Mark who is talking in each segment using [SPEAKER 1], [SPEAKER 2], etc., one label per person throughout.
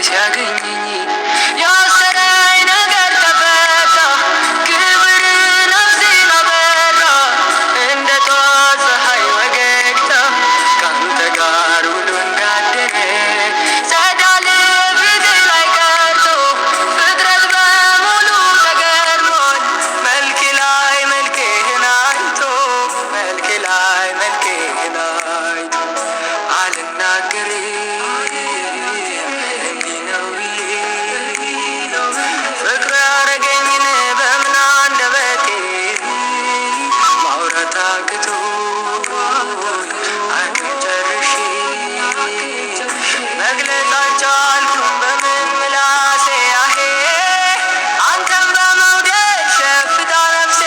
[SPEAKER 1] ሲያገኘኝ ያሰረኝ ነገር ተፈታ ክብር ነፍሴን አበራ እንደ ጠዋት ፀሐይ ወገግታ ካንተ ጋር ውሎ እንዳደረ ጸዳል ፊቴ ላይ ቀርቶ ፍጥረት በሙሉ ተገርሟል መልክ ላይ መልክህን አይቶ መልክ ላይ መልክህን አይቶ አልናገርም እንዲህ ነው ብዬ ፍቅር ያረገኝን በምን አንደበቴ ማውራት አቅቶኝ አቅም ጨርሼ መግለጽ አልቻልኩም በምን ምላሴ አሄ አንተን በመውደድ ሸፍታ ነፍሴ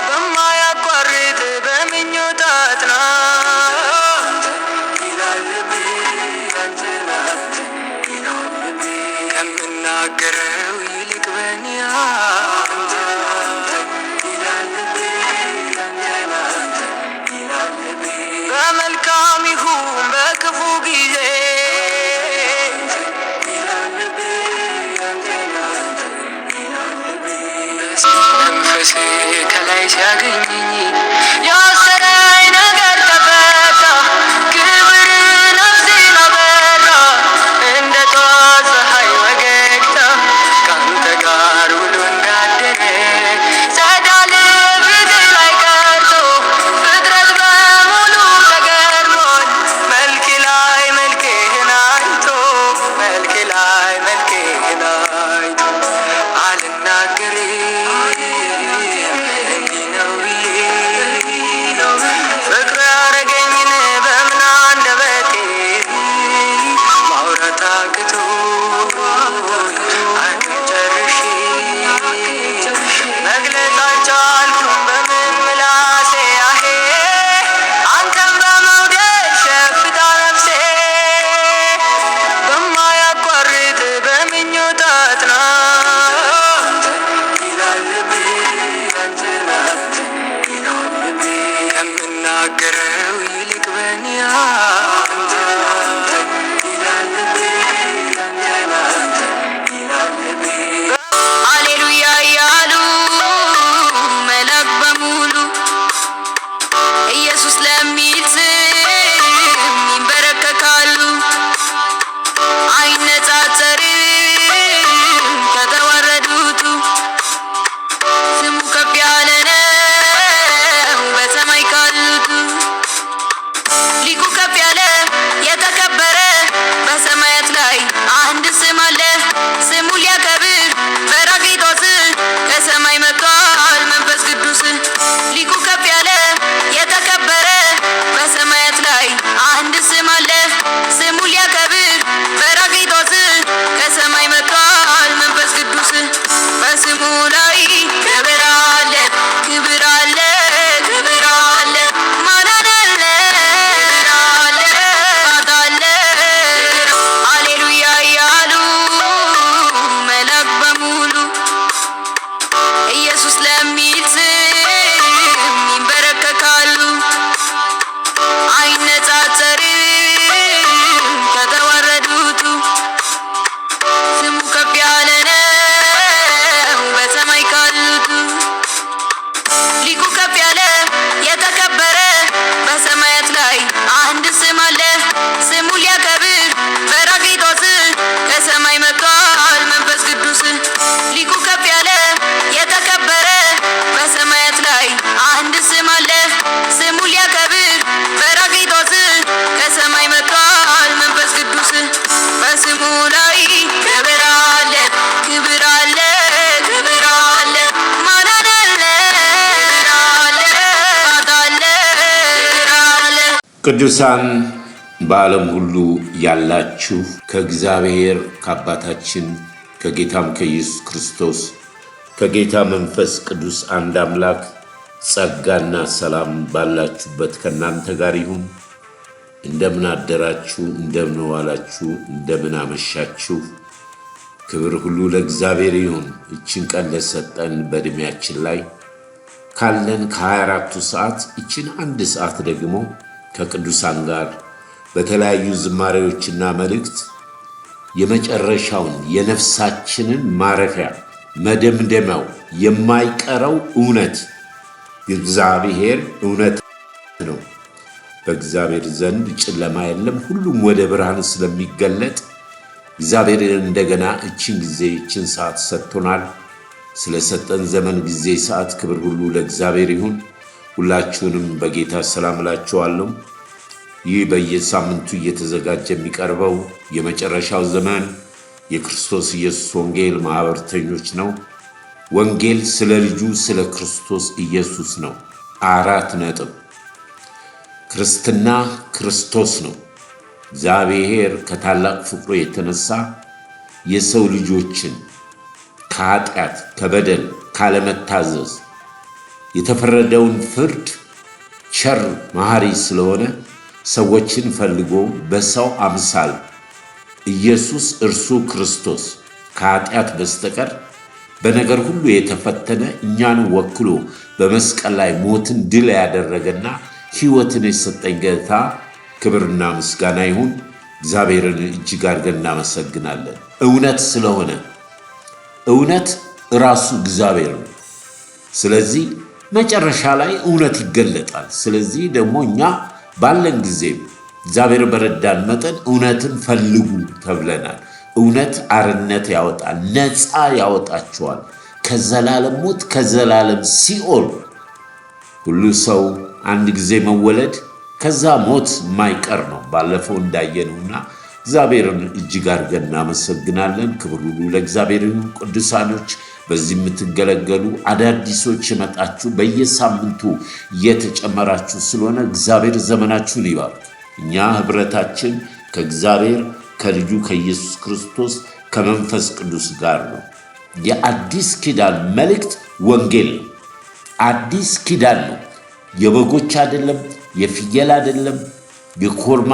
[SPEAKER 1] በማያቋርጥ በምኞት አጥናት ይላል ልቤ አንተን ይላል ልቤ ከምናገረው ይልቅ በእኔ አንተ ይላል ልቤ አንተን ይላል ልቤ በመልካም ይሁን በክፉ ጊዜ ይላል ልቤ አንተን ይላል ልቤ መንፈስ ከላይ ሲያገኘኝ ያሰረኝ ነገር ተፈታ ክብር ነፍሴን አበራ እንደ ጠዋት ፀሐይ ወገግታ ካንተ ጋር ውሎ እንዳደረ ጸዳል ፊቴ ላይ ቀርቶ ፍጥረት በሙሉ ተገርሟል መልክ ላይ መልክህን አይቶ መልክ ላይ መልክህን አይቶ አልናገርም እንዲህ ነው ብዬ ፍቅር ያረገኝን በምን አንደበቴ ማውራት አቅቶኝ አቅም ጨርሼ መግለጽ አልቻልኩም በምን ምላሴ አሄ አንተን በመውደድ ሸፍታ ነፍሴ በማያቋርጥ በምኞት አጥናት ይላል ልቤ አንተን ይላል ልቤ ከምናገረው ይልቅ በእኔ አንተ ይላል ልቤ አንተን ይላል ልቤ ሃሌሉያ እያሉ መላክ በሙሉ ኢየሱስ ለሚል ስም ይንበረከካሉ አይነጻጸርም ከተዋረዱቱ ስሙ ከፍ ያለ ነው በሰማይ ካሉቱ ሊቁ ከፍ ያለ የተከበረ በሰማያት ላይ አንድ ስም አለ ስሙ ሊያከብር በራቂጦስ ከሰማይ መጥቷል መንፈስ ቅዱስ ሊቁ ከፍ ያለ የተከበረ በሰማያት ላይ አንድ ስም አለ ስሙ ሊያከብር በራቂጦስ ከሰማይ መጥቷል መንፈስ ቅዱስ በስሙ ላይ ክብር አለ ክብር አለ ክብር አለ ማዳን አለ ክብር አለ ጣት አለ ሃሌሉያ እያሉ መላክ በሙሉ ኢየሱስ ለሚል ስም ይንበረከካሉ አይነጻጸርም ከተዋረዱቱ ስሙ ከፍ ያለ ነው በሰማይ ካሉቱ ሊቁ ከፍ ያለ የተከበረ በሰማያት ላይ አንድ ስም አለ ስሙ ሊያከብር በራቂጦስ ከሰማይ መጥቷል መንፈስ ቅዱስ ሊቁ ከፍ ያለ የተከበረ በሰማያት ላይ አንድ ስም አለ ስሙ ሊያከብር በራቂጦስ ከሰማይ መጥቷል መንፈስ ቅዱስ በስሙ ላይ ክብር አለ ክብር አለ ክብር አለ ማዳን አለ ክብር አለ ጣት አለ ክብር አለ
[SPEAKER 2] ቅዱሳን በዓለም ሁሉ ያላችሁ ከእግዚአብሔር ከአባታችን ከጌታም ከኢየሱስ ክርስቶስ ከጌታ መንፈስ ቅዱስ አንድ አምላክ ጸጋና ሰላም ባላችሁበት ከናንተ ጋር ይሁን። እንደምን አደራችሁ፣ እንደምን ዋላችሁ፣ እንደምን አመሻችሁ። ክብር ሁሉ ለእግዚአብሔር ይሁን። እችን ቀን ለሰጠን በእድሜያችን ላይ ካለን ከ24ቱ ሰዓት እችን አንድ ሰዓት ደግሞ ከቅዱሳን ጋር በተለያዩ ዝማሬዎችና መልእክት የመጨረሻውን የነፍሳችንን ማረፊያ መደምደሚያው የማይቀረው እውነት እግዚአብሔር እውነት ነው። በእግዚአብሔር ዘንድ ጨለማ የለም። ሁሉም ወደ ብርሃን ስለሚገለጥ እግዚአብሔር እንደገና እችን ጊዜ እችን ሰዓት ሰጥቶናል። ስለሰጠን ዘመን፣ ጊዜ፣ ሰዓት ክብር ሁሉ ለእግዚአብሔር ይሁን። ሁላችሁንም በጌታ ሰላም እላችኋለሁ። ይህ በየሳምንቱ እየተዘጋጀ የሚቀርበው የመጨረሻው ዘመን የክርስቶስ ኢየሱስ ወንጌል ማህበርተኞች ነው። ወንጌል ስለ ልጁ ስለ ክርስቶስ ኢየሱስ ነው። 4 ነጥብ። ክርስትና ክርስቶስ ነው። እግዚአብሔር ከታላቅ ፍቅሩ የተነሳ የሰው ልጆችን ከኃጢአት፣ ከበደል፣ ካለመታዘዝ የተፈረደውን ፍርድ ቸር መሐሪ ስለሆነ ሰዎችን ፈልጎ በሰው አምሳል ኢየሱስ እርሱ ክርስቶስ ከኃጢአት በስተቀር በነገር ሁሉ የተፈተነ እኛን ወክሎ በመስቀል ላይ ሞትን ድል ያደረገና ሕይወትን የሰጠኝ ጌታ ክብርና ምስጋና ይሁን። እግዚአብሔርን እጅግ አድርገን እናመሰግናለን። እውነት ስለሆነ እውነት ራሱ እግዚአብሔር ነው። ስለዚህ መጨረሻ ላይ እውነት ይገለጣል። ስለዚህ ደግሞ እኛ ባለን ጊዜ እግዚአብሔር በረዳን መጠን እውነትን ፈልጉ ተብለናል። እውነት አርነት ያወጣል፣ ነፃ ያወጣቸዋል ከዘላለም ሞት፣ ከዘላለም ሲኦል። ሁሉ ሰው አንድ ጊዜ መወለድ ከዛ ሞት የማይቀር ነው፣ ባለፈው እንዳየነውና እግዚአብሔርን እጅግ አድርገን እናመሰግናለን። ክብር ሁሉ ለእግዚአብሔር ይሁን። ቅዱሳኖች በዚህ የምትገለገሉ አዳዲሶች የመጣችሁ በየሳምንቱ እየተጨመራችሁ ስለሆነ እግዚአብሔር ዘመናችሁን ይባርክ። እኛ ህብረታችን ከእግዚአብሔር ከልጁ ከኢየሱስ ክርስቶስ ከመንፈስ ቅዱስ ጋር ነው። የአዲስ ኪዳን መልእክት ወንጌል ነው። አዲስ ኪዳን ነው። የበጎች አይደለም፣ የፍየል አይደለም፣ የኮርማ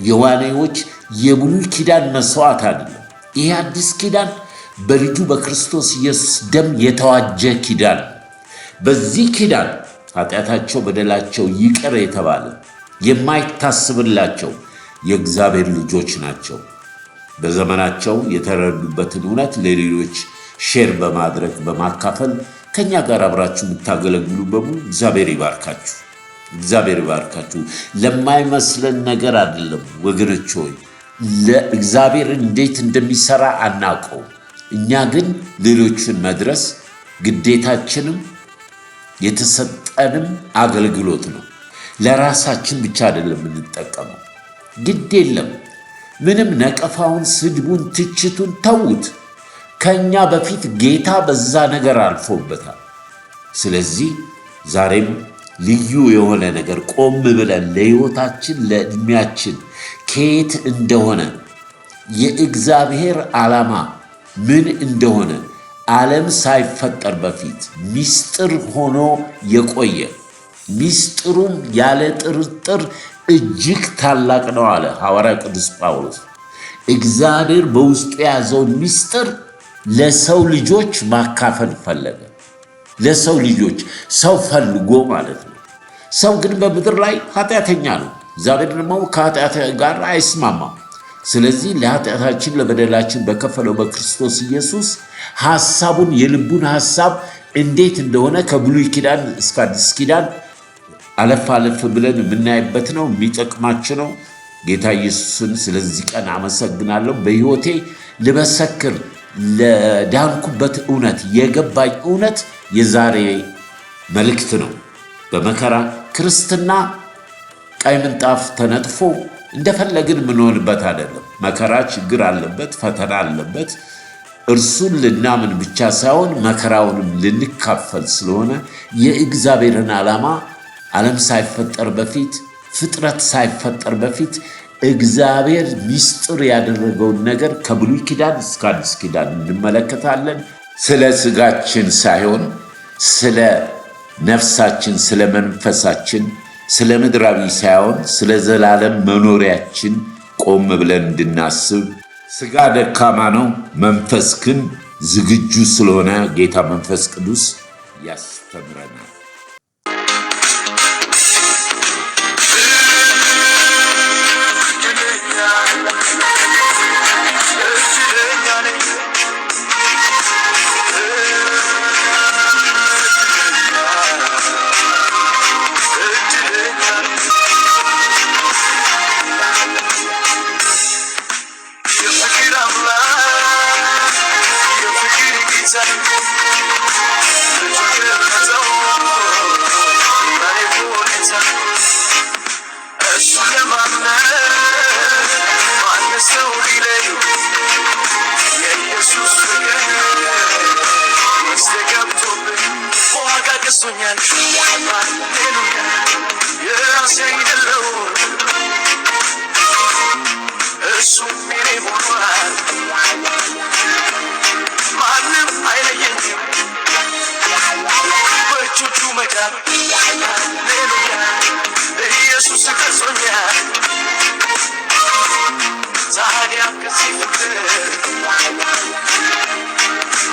[SPEAKER 2] የዋኔዎች የብሉይ ኪዳን መስዋዕት አይደለም። ይህ አዲስ ኪዳን በልጁ በክርስቶስ ኢየሱስ ደም የተዋጀ ኪዳን። በዚህ ኪዳን ኃጢአታቸው በደላቸው ይቅር የተባለ የማይታስብላቸው የእግዚአብሔር ልጆች ናቸው። በዘመናቸው የተረዱበትን እውነት ለሌሎች ሼር በማድረግ በማካፈል ከኛ ጋር አብራችሁ የምታገለግሉ በሙሉ እግዚአብሔር ይባርካችሁ። እግዚአብሔር ይባርካችሁ። ለማይመስለን ነገር አይደለም ወገኖች ሆይ፣ ለእግዚአብሔር እንዴት እንደሚሰራ አናውቀው። እኛ ግን ሌሎችን መድረስ ግዴታችንም የተሰጠንም አገልግሎት ነው። ለራሳችን ብቻ አይደለም የምንጠቀመው። ግድ የለም ምንም ነቀፋውን፣ ስድቡን፣ ትችቱን ተዉት። ከኛ በፊት ጌታ በዛ ነገር አልፎበታል። ስለዚህ ዛሬም ልዩ የሆነ ነገር ቆም ብለን ለሕይወታችን ለዕድሜያችን ከየት እንደሆነ የእግዚአብሔር ዓላማ ምን እንደሆነ ዓለም ሳይፈጠር በፊት ምስጢር ሆኖ የቆየ ምስጢሩም ያለ ጥርጥር እጅግ ታላቅ ነው አለ ሐዋርያው ቅዱስ ጳውሎስ። እግዚአብሔር በውስጡ የያዘውን ምስጢር ለሰው ልጆች ማካፈል ፈለገ። ለሰው ልጆች ሰው ፈልጎ ማለት ነው። ሰው ግን በምድር ላይ ኃጢአተኛ ነው። እግዚአብሔር ደግሞ ከኃጢአት ጋር አይስማማም። ስለዚህ ለኃጢአታችን ለበደላችን በከፈለው በክርስቶስ ኢየሱስ ሐሳቡን የልቡን ሐሳብ እንዴት እንደሆነ ከብሉይ ኪዳን እስከ አዲስ ኪዳን አለፍ አለፍ ብለን የምናይበት ነው። የሚጠቅማችሁ ነው። ጌታ ኢየሱስን ስለዚህ ቀን አመሰግናለሁ። በሕይወቴ ልመሰክር ለዳንኩበት እውነት የገባኝ እውነት የዛሬ መልእክት ነው። በመከራ ክርስትና ቀይ ምንጣፍ ተነጥፎ እንደፈለግን የምንሆንበት አይደለም። መከራ ችግር አለበት፣ ፈተና አለበት። እርሱን ልናምን ብቻ ሳይሆን መከራውንም ልንካፈል ስለሆነ የእግዚአብሔርን ዓላማ ዓለም ሳይፈጠር በፊት ፍጥረት ሳይፈጠር በፊት እግዚአብሔር ምስጢር ያደረገውን ነገር ከብሉይ ኪዳን እስከ አዲስ ኪዳን እንመለከታለን። ስለ ሥጋችን ሳይሆን ስለ ነፍሳችን፣ ስለ መንፈሳችን፣ ስለ ምድራዊ ሳይሆን ስለ ዘላለም መኖሪያችን ቆም ብለን እንድናስብ። ሥጋ ደካማ ነው፣ መንፈስ ግን ዝግጁ ስለሆነ ጌታ መንፈስ ቅዱስ ያስተምረናል።
[SPEAKER 1] ገዝቶኛል። ሃሌሉያ የራሴ አይደለው እሱ የኔ ሆኗል። ማንም አይለየኝም በእጆቹ መዳፍ። ሃሌሉያ ኢየሱስ ገዝቶኛል። ታዲያ ከዚህ ፍቅር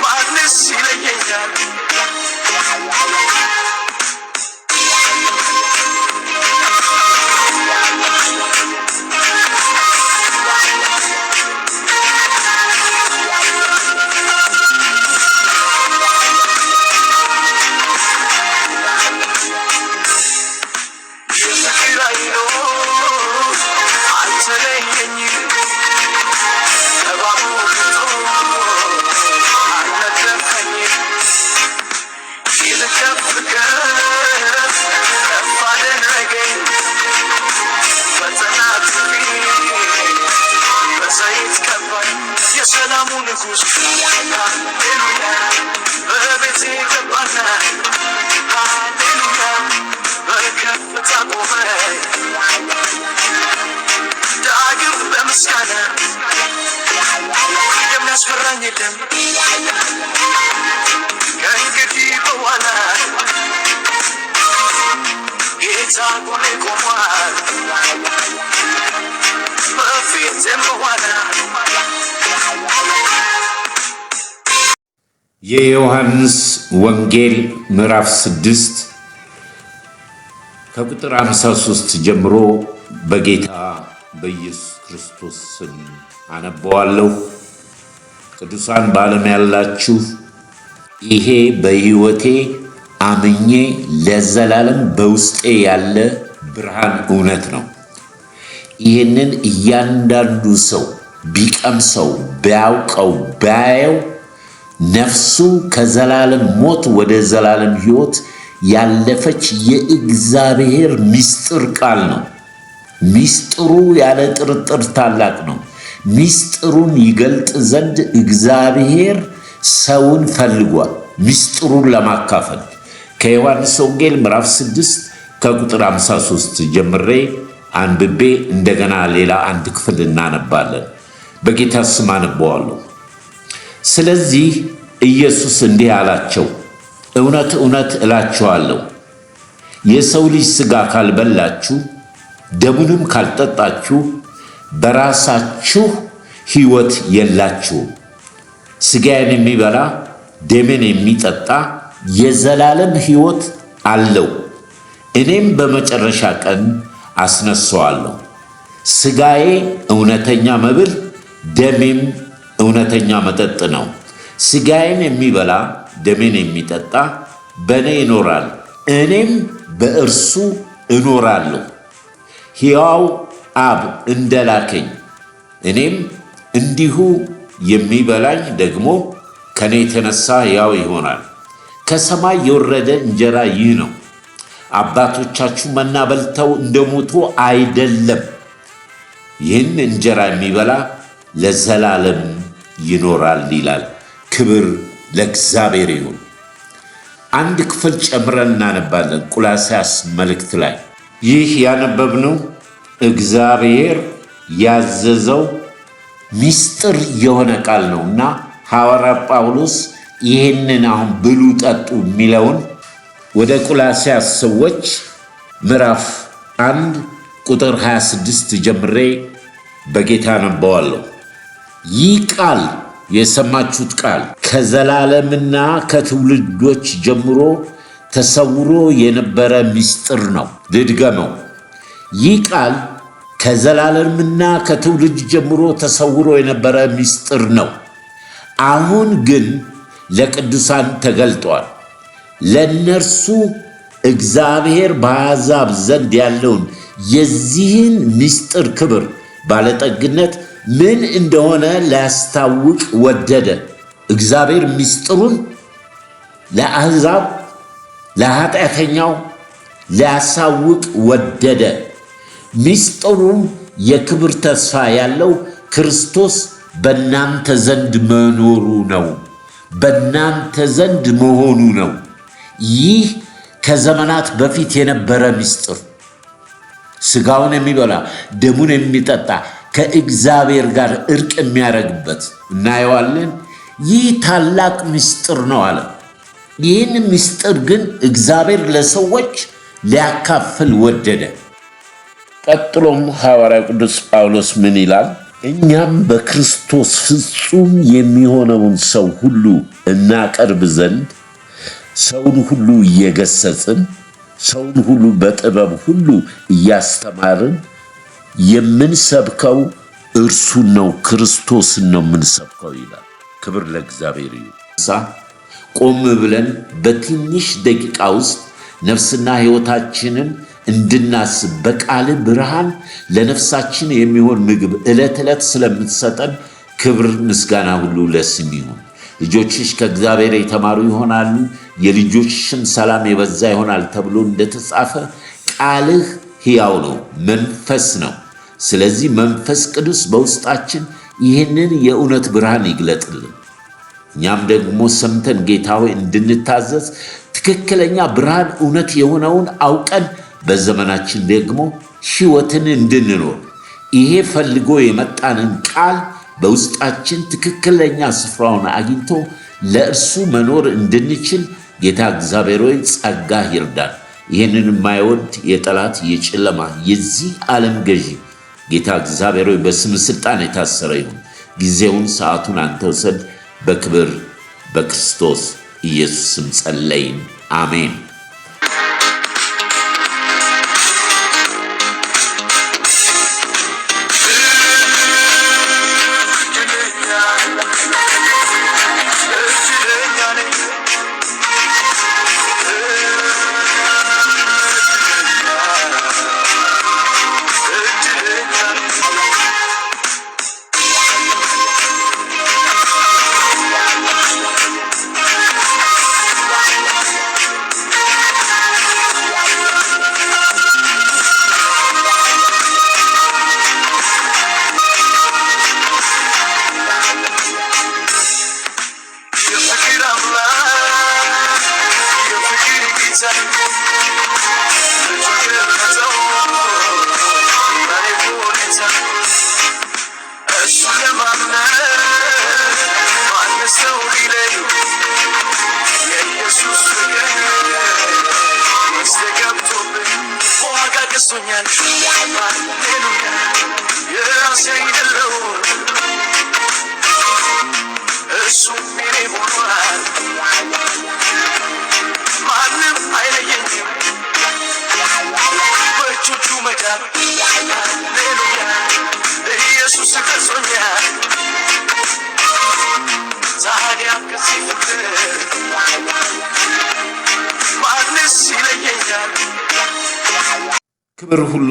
[SPEAKER 1] ማንስ ይለየኛል? የሰላሙ ንጉሥ ሃሌሉያ በቤቴ ገባና ሃሌሉያ በከፍታ ቆመኝ ዳግም በምስጋና የሚያስፈራኝ የለም ከእንግዲህ በኋላ ጌታ ጎኔ ቆሟል በፊቴም በኋላ።
[SPEAKER 2] የዮሐንስ ወንጌል ምዕራፍ 6 ከቁጥር 53 ጀምሮ በጌታ በኢየሱስ ክርስቶስ ስም አነበዋለሁ። ቅዱሳን በዓለም ያላችሁ ይሄ በሕይወቴ አምኜ ለዘላለም በውስጤ ያለ ብርሃን እውነት ነው። ይህንን እያንዳንዱ ሰው ቢቀምሰው ቢያውቀው ቢያየው ነፍሱ ከዘላለም ሞት ወደ ዘላለም ሕይወት ያለፈች የእግዚአብሔር ምስጢር ቃል ነው። ምስጢሩ ያለ ጥርጥር ታላቅ ነው። ምስጢሩን ይገልጥ ዘንድ እግዚአብሔር ሰውን ፈልጓል፣ ምስጢሩን ለማካፈል። ከዮሐንስ ወንጌል ምዕራፍ 6 ከቁጥር 53 ጀምሬ አንብቤ እንደገና ሌላ አንድ ክፍል እናነባለን። በጌታ ስም አነበዋለሁ። ስለዚህ ኢየሱስ እንዲህ አላቸው፣ እውነት እውነት እላችኋለሁ የሰው ልጅ ሥጋ ካልበላችሁ ደሙንም ካልጠጣችሁ በራሳችሁ ሕይወት የላችሁም። ሥጋዬን የሚበላ ደሜን የሚጠጣ የዘላለም ሕይወት አለው፣ እኔም በመጨረሻ ቀን አስነሣዋለሁ። ሥጋዬ እውነተኛ መብል ደሜም እውነተኛ መጠጥ ነው። ሥጋዬን የሚበላ ደሜን የሚጠጣ በእኔ ይኖራል፣ እኔም በእርሱ እኖራለሁ። ሕያው አብ እንደላከኝ እኔም እንዲሁ የሚበላኝ ደግሞ ከእኔ የተነሣ ሕያው ይሆናል። ከሰማይ የወረደ እንጀራ ይህ ነው። አባቶቻችሁ መና በልተው እንደሞቱ አይደለም። ይህን እንጀራ የሚበላ ለዘላለም ይኖራል ይላል። ክብር ለእግዚአብሔር ይሁን። አንድ ክፍል ጨምረን እናነባለን። ቆላስይስ መልእክት ላይ ይህ ያነበብነው እግዚአብሔር ያዘዘው ምስጢር የሆነ ቃል ነውና ሐዋርያ ጳውሎስ ይህንን አሁን ብሉ ጠጡ የሚለውን ወደ ቆላስይስ ሰዎች ምዕራፍ 1 ቁጥር 26 ጀምሬ በጌታ አነበዋለሁ። ይህ ቃል የሰማችሁት ቃል ከዘላለምና ከትውልዶች ጀምሮ ተሰውሮ የነበረ ምስጢር ነው። ልድገመው። ይህ ቃል ከዘላለምና ከትውልድ ጀምሮ ተሰውሮ የነበረ ምስጢር ነው። አሁን ግን ለቅዱሳን ተገልጧል። ለእነርሱ እግዚአብሔር በአሕዛብ ዘንድ ያለውን የዚህን ምስጢር ክብር ባለጠግነት ምን እንደሆነ ሊያስታውቅ ወደደ። እግዚአብሔር ምስጢሩን ለአሕዛብ ለኃጢአተኛው ሊያሳውቅ ወደደ። ምስጢሩም የክብር ተስፋ ያለው ክርስቶስ በእናንተ ዘንድ መኖሩ ነው። በእናንተ ዘንድ መሆኑ ነው። ይህ ከዘመናት በፊት የነበረ ምስጢር ስጋውን የሚበላ ደሙን የሚጠጣ ከእግዚአብሔር ጋር እርቅ የሚያደርግበት እናየዋለን። ይህ ታላቅ ምስጢር ነው አለ። ይህን ምስጢር ግን እግዚአብሔር ለሰዎች ሊያካፍል ወደደ። ቀጥሎም ሐዋርያው ቅዱስ ጳውሎስ ምን ይላል? እኛም በክርስቶስ ፍጹም የሚሆነውን ሰው ሁሉ እናቀርብ ዘንድ ሰውን ሁሉ እየገሰጽን ሰውን ሁሉ በጥበብ ሁሉ እያስተማርን የምንሰብከው እርሱን ነው፣ ክርስቶስን ነው የምንሰብከው ይላል። ክብር ለእግዚአብሔር ይሁን። ቆም ብለን በትንሽ ደቂቃ ውስጥ ነፍስና ሕይወታችንን እንድናስብ በቃል ብርሃን ለነፍሳችን የሚሆን ምግብ ዕለት ዕለት ስለምትሰጠን ክብር ምስጋና ሁሉ ለስም ይሁን። ልጆችሽ ከእግዚአብሔር የተማሩ ይሆናሉ፣ የልጆችሽን ሰላም የበዛ ይሆናል ተብሎ እንደተጻፈ ቃልህ ሕያው ነው፣ መንፈስ ነው። ስለዚህ መንፈስ ቅዱስ በውስጣችን ይህንን የእውነት ብርሃን ይግለጥልን። እኛም ደግሞ ሰምተን ጌታ ሆይ እንድንታዘዝ ትክክለኛ ብርሃን እውነት የሆነውን አውቀን በዘመናችን ደግሞ ሕይወትን እንድንኖር ይሄ ፈልጎ የመጣንን ቃል በውስጣችን ትክክለኛ ስፍራውን አግኝቶ ለእርሱ መኖር እንድንችል ጌታ እግዚአብሔር ሆይ ጸጋ ይርዳን። ይህንን የማይወድ የጠላት የጨለማ የዚህ ዓለም ገዢ ጌታ እግዚአብሔር ሆይ በስም ሥልጣን የታሰረ ይሁን። ጊዜውን ሰዓቱን አንተ ውሰድ። በክብር በክርስቶስ ኢየሱስ ስም ጸለይን፣ አሜን። ክብር ሁሉ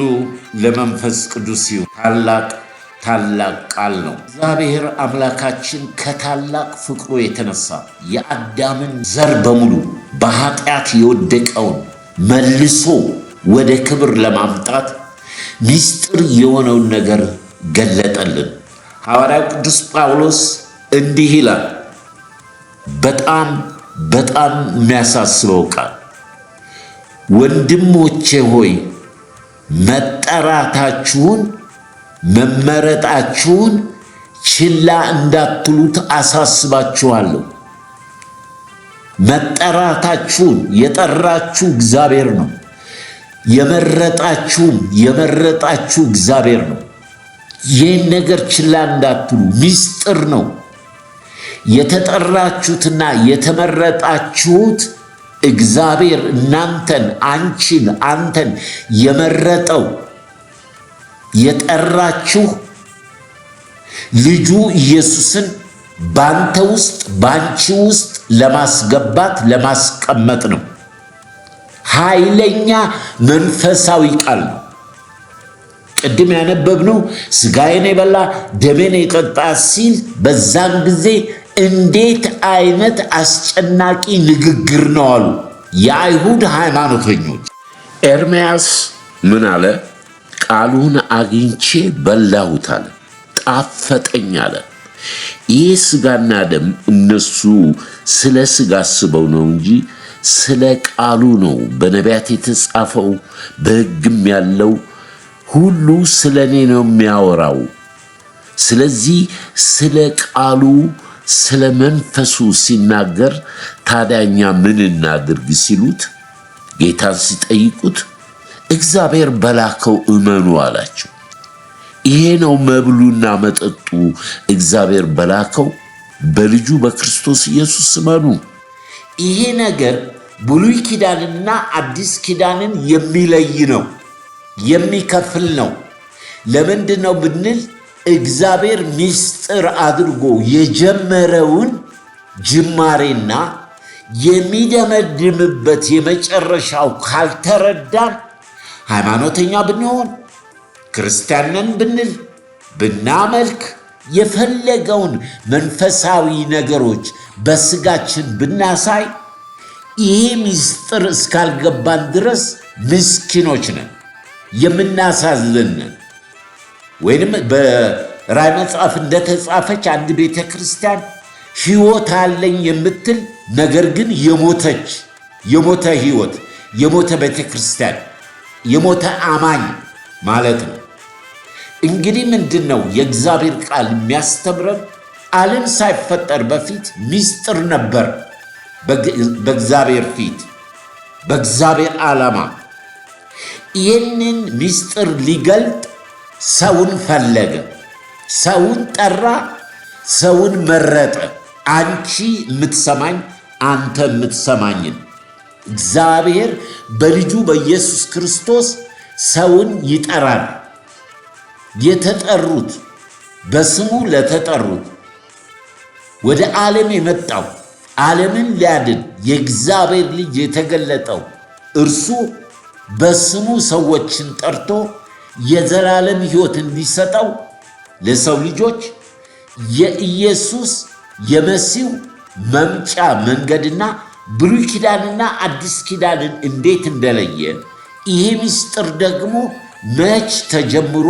[SPEAKER 2] ለመንፈስ ቅዱስ ይሁን። ታላቅ ቃል ነው። እግዚአብሔር አምላካችን ከታላቅ ፍቅሩ የተነሳ የአዳምን ዘር በሙሉ በኃጢአት የወደቀውን መልሶ ወደ ክብር ለማምጣት ምስጢር የሆነውን ነገር ገለጠልን። ሐዋርያው ቅዱስ ጳውሎስ እንዲህ ይላል፣ በጣም የሚያሳስበው ቃል፣ ወንድሞቼ ሆይ መመረጣችሁን ችላ እንዳትሉት አሳስባችኋለሁ። መጠራታችሁን የጠራችሁ እግዚአብሔር ነው። የመረጣችሁ እግዚአብሔር ነው። ይህን ነገር ችላ እንዳትሉ፣ ምስጢር ነው። የተጠራችሁትና የተመረጣችሁት እግዚአብሔር እናንተን፣ አንተን የመረጠው የጠራችሁ ልጁ ኢየሱስን ባንተ ውስጥ ባንቺ ውስጥ ለማስቀመጥ ነው። ኃይለኛ መንፈሳዊ ቃል ነው። ቅድም ያነበብነው ሥጋዬን የበላ ደሜን የጠጣ ሲል በዛን ጊዜ እንዴት አይነት አስጨናቂ ንግግር ነው አሉ የአይሁድ ሃይማኖተኞች። ኤርምያስ ምን አለ? ቃሉን አግኝቼ በላሁት አለ፣ ጣፈጠኝ አለ። ይህ ሥጋና ደም እነሱ ስለ ሥጋ አስበው ነው እንጂ ስለ ቃሉ ነው። በነቢያት የተጻፈው በሕግም ያለው ሁሉ ስለ እኔ ነው የሚያወራው። ስለዚህ ስለ ቃሉ ስለ መንፈሱ ሲናገር ታዲያ እኛ ምን እናድርግ ሲሉት፣ ጌታን ሲጠይቁት እግዚአብሔር በላከው እመኑ አላቸው። ይሄ ነው መብሉና መጠጡ፣ እግዚአብሔር በላከው በልጁ በክርስቶስ ኢየሱስ እመኑ። ይሄ ነገር ብሉይ ኪዳንና አዲስ ኪዳንን የሚለይ ነው፣ የሚከፍል ነው። ለምንድን ነው ብንል እግዚአብሔር ምስጢር አድርጎ የጀመረውን ጅማሬና የሚደመድምበት የመጨረሻው ካልተረዳን ሃይማኖተኛ ብንሆን ክርስቲያንን ብንል ብናመልክ የፈለገውን መንፈሳዊ ነገሮች በስጋችን ብናሳይ ይሄ ምስጢር እስካልገባን ድረስ ምስኪኖች ነን፣ የምናሳዝን ነን። ወይንም በራዕይ መጽሐፍ እንደተጻፈች አንድ ቤተ ክርስቲያን ሕይወት አለኝ የምትል ነገር ግን የሞተ ሕይወት፣ የሞተ ቤተ ክርስቲያን፣ የሞተ አማኝ ማለት ነው። እንግዲህ ምንድን ነው የእግዚአብሔር ቃል የሚያስተምረን? ዓለም ሳይፈጠር በፊት ምስጢር ነበር በእግዚአብሔር ፊት፣ በእግዚአብሔር ዓላማ። ይህንን ምስጢር ሊገልጥ ሰውን ፈለገ፣ ሰውን ጠራ፣ ሰውን መረጠ። አንቺ የምትሰማኝ፣ አንተ የምትሰማኝን እግዚአብሔር በልጁ በኢየሱስ ክርስቶስ ሰውን ይጠራል። የተጠሩት በስሙ ለተጠሩት ወደ ዓለም የመጣው ዓለምን ሊያድን የእግዚአብሔር ልጅ የተገለጠው እርሱ በስሙ ሰዎችን ጠርቶ የዘላለም ሕይወት እንዲሰጠው ለሰው ልጆች የኢየሱስ የመሲሁ መምጫ መንገድና ብሉይ ኪዳንና አዲስ ኪዳንን እንዴት እንደለየ፣ ይሄ ምስጢር ደግሞ መች ተጀምሮ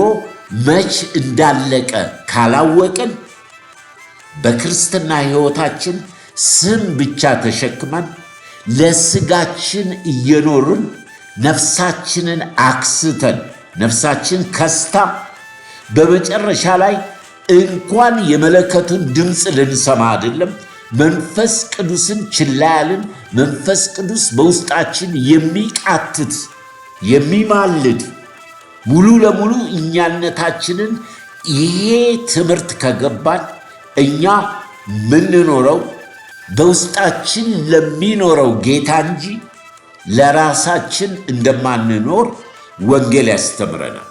[SPEAKER 2] መች እንዳለቀ ካላወቅን በክርስትና ሕይወታችን ስም ብቻ ተሸክመን ለስጋችን እየኖርን ነፍሳችንን አክስተን ነፍሳችን ከስታ በመጨረሻ ላይ እንኳን የመለከቱን ድምፅ ልንሰማ አይደለም መንፈስ ቅዱስን ችላ ያልን፣ መንፈስ ቅዱስ በውስጣችን የሚቃትት የሚማልድ ሙሉ ለሙሉ እኛነታችንን ይሄ ትምህርት ከገባን እኛ ምንኖረው በውስጣችን ለሚኖረው ጌታ እንጂ ለራሳችን እንደማንኖር ወንጌል ያስተምረናል።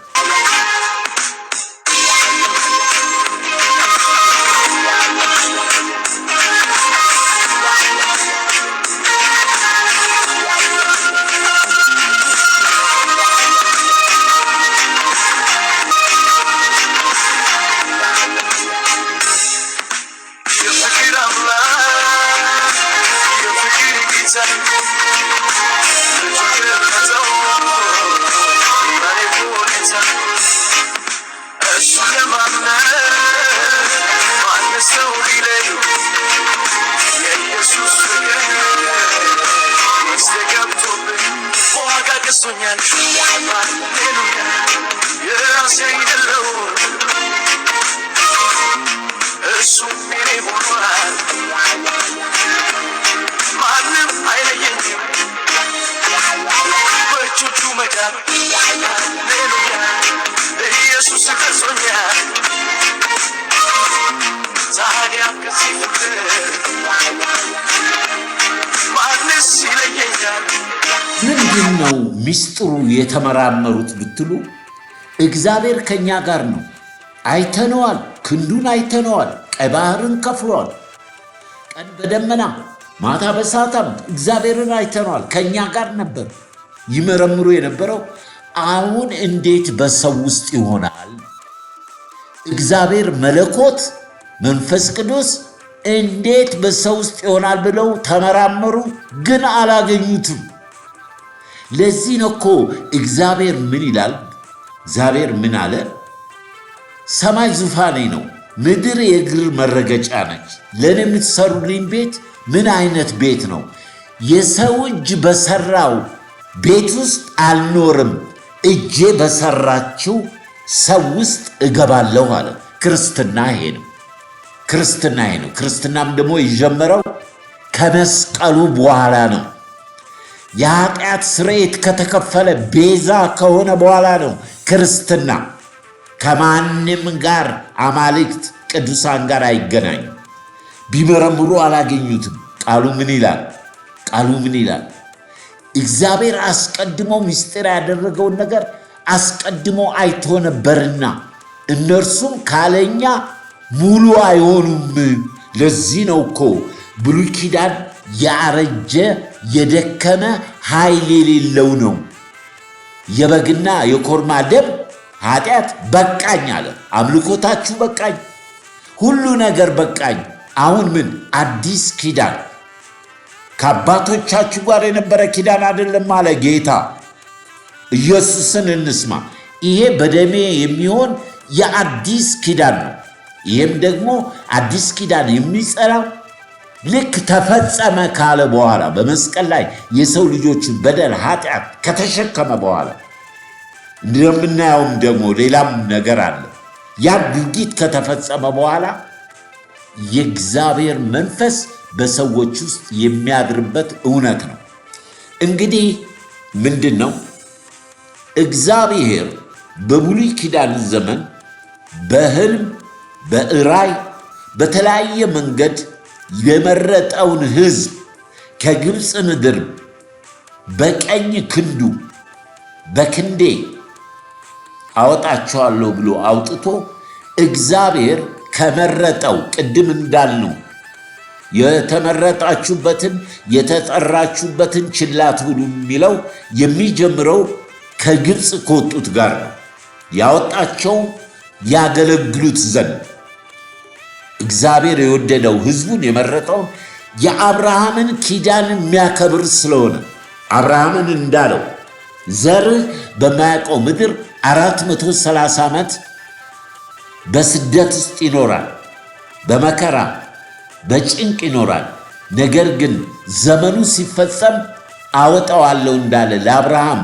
[SPEAKER 2] ምንድን ነው ምስጢሩ የተመራመሩት ብትሉ፣ እግዚአብሔር ከኛ ጋር ነው። አይተነዋል፣ ክንዱን አይተነዋል። ቀይ ባህርን ከፍሏል። ቀን በደመና ማታ በእሳት አምድ እግዚአብሔርን አይተነዋል። ከኛ ጋር ነበር። ይመረምሩ የነበረው አሁን እንዴት በሰው ውስጥ ይሆናል? እግዚአብሔር መለኮት መንፈስ ቅዱስ እንዴት በሰው ውስጥ ይሆናል ብለው ተመራመሩ፣ ግን አላገኙትም። ለዚህ ነው እኮ እግዚአብሔር ምን ይላል? እግዚአብሔር ምን አለ? ሰማይ ዙፋኔ ነው፣ ምድር የእግር መረገጫ ነች። ለእኔ የምትሰሩልኝ ቤት ምን አይነት ቤት ነው? የሰው እጅ በሰራው ቤት ውስጥ አልኖርም፣ እጄ በሰራችው ሰው ውስጥ እገባለሁ አለ። ክርስትና ይሄ ነው። ክርስትናም ደግሞ የጀመረው ከመስቀሉ በኋላ ነው። የኃጢአት ስርየት ከተከፈለ ቤዛ ከሆነ በኋላ ነው ክርስትና። ከማንም ጋር አማልክት ቅዱሳን ጋር አይገናኙም። ቢመረምሩ አላገኙትም። ቃሉ ምን ይላል? እግዚአብሔር አስቀድሞ ምስጢር ያደረገውን ነገር አስቀድሞ አይቶ ነበርና እነርሱም ካለኛ ሙሉ አይሆኑም። ለዚህ ነው እኮ ብሉይ ኪዳን ያረጀ የደከመ ኃይል የሌለው ነው። የበግና የኮርማ ደም ኃጢአት በቃኝ አለ። አምልኮታችሁ በቃኝ፣ ሁሉ ነገር በቃኝ። አሁን ምን አዲስ ኪዳን ከአባቶቻችሁ ጋር የነበረ ኪዳን አይደለም አለ ጌታ። ኢየሱስን እንስማ። ይሄ በደሜ የሚሆን የአዲስ ኪዳን ነው። ይህም ደግሞ አዲስ ኪዳን የሚጸናው ልክ ተፈጸመ ካለ በኋላ በመስቀል ላይ የሰው ልጆችን በደል ኃጢአት ከተሸከመ በኋላ እንደምናየውም ደግሞ ሌላም ነገር አለ። ያ ድርጊት ከተፈጸመ በኋላ የእግዚአብሔር መንፈስ በሰዎች ውስጥ የሚያድርበት እውነት ነው። እንግዲህ ምንድን ነው እግዚአብሔር በብሉይ ኪዳን ዘመን በሕልም በራእይ በተለያየ መንገድ የመረጠውን ሕዝብ ከግብፅ ምድር በቀኝ ክንዱ በክንዴ አወጣቸዋለሁ ብሎ አውጥቶ እግዚአብሔር ከመረጠው ቅድም እንዳልነው የተመረጣችሁበትን የተጠራችሁበትን ችላ አትብሉ የሚለው የሚጀምረው ከግብፅ ከወጡት ጋር ነው። ያወጣቸው ያገለግሉት ዘንድ እግዚአብሔር የወደደው ሕዝቡን የመረጠውን የአብርሃምን ኪዳን የሚያከብር ስለሆነ አብርሃምን እንዳለው ዘርህ በማያውቀው ምድር 430 ዓመት በስደት ውስጥ ይኖራል፣ በመከራ በጭንቅ ይኖራል። ነገር ግን ዘመኑ ሲፈጸም አወጣዋለሁ እንዳለ ለአብርሃም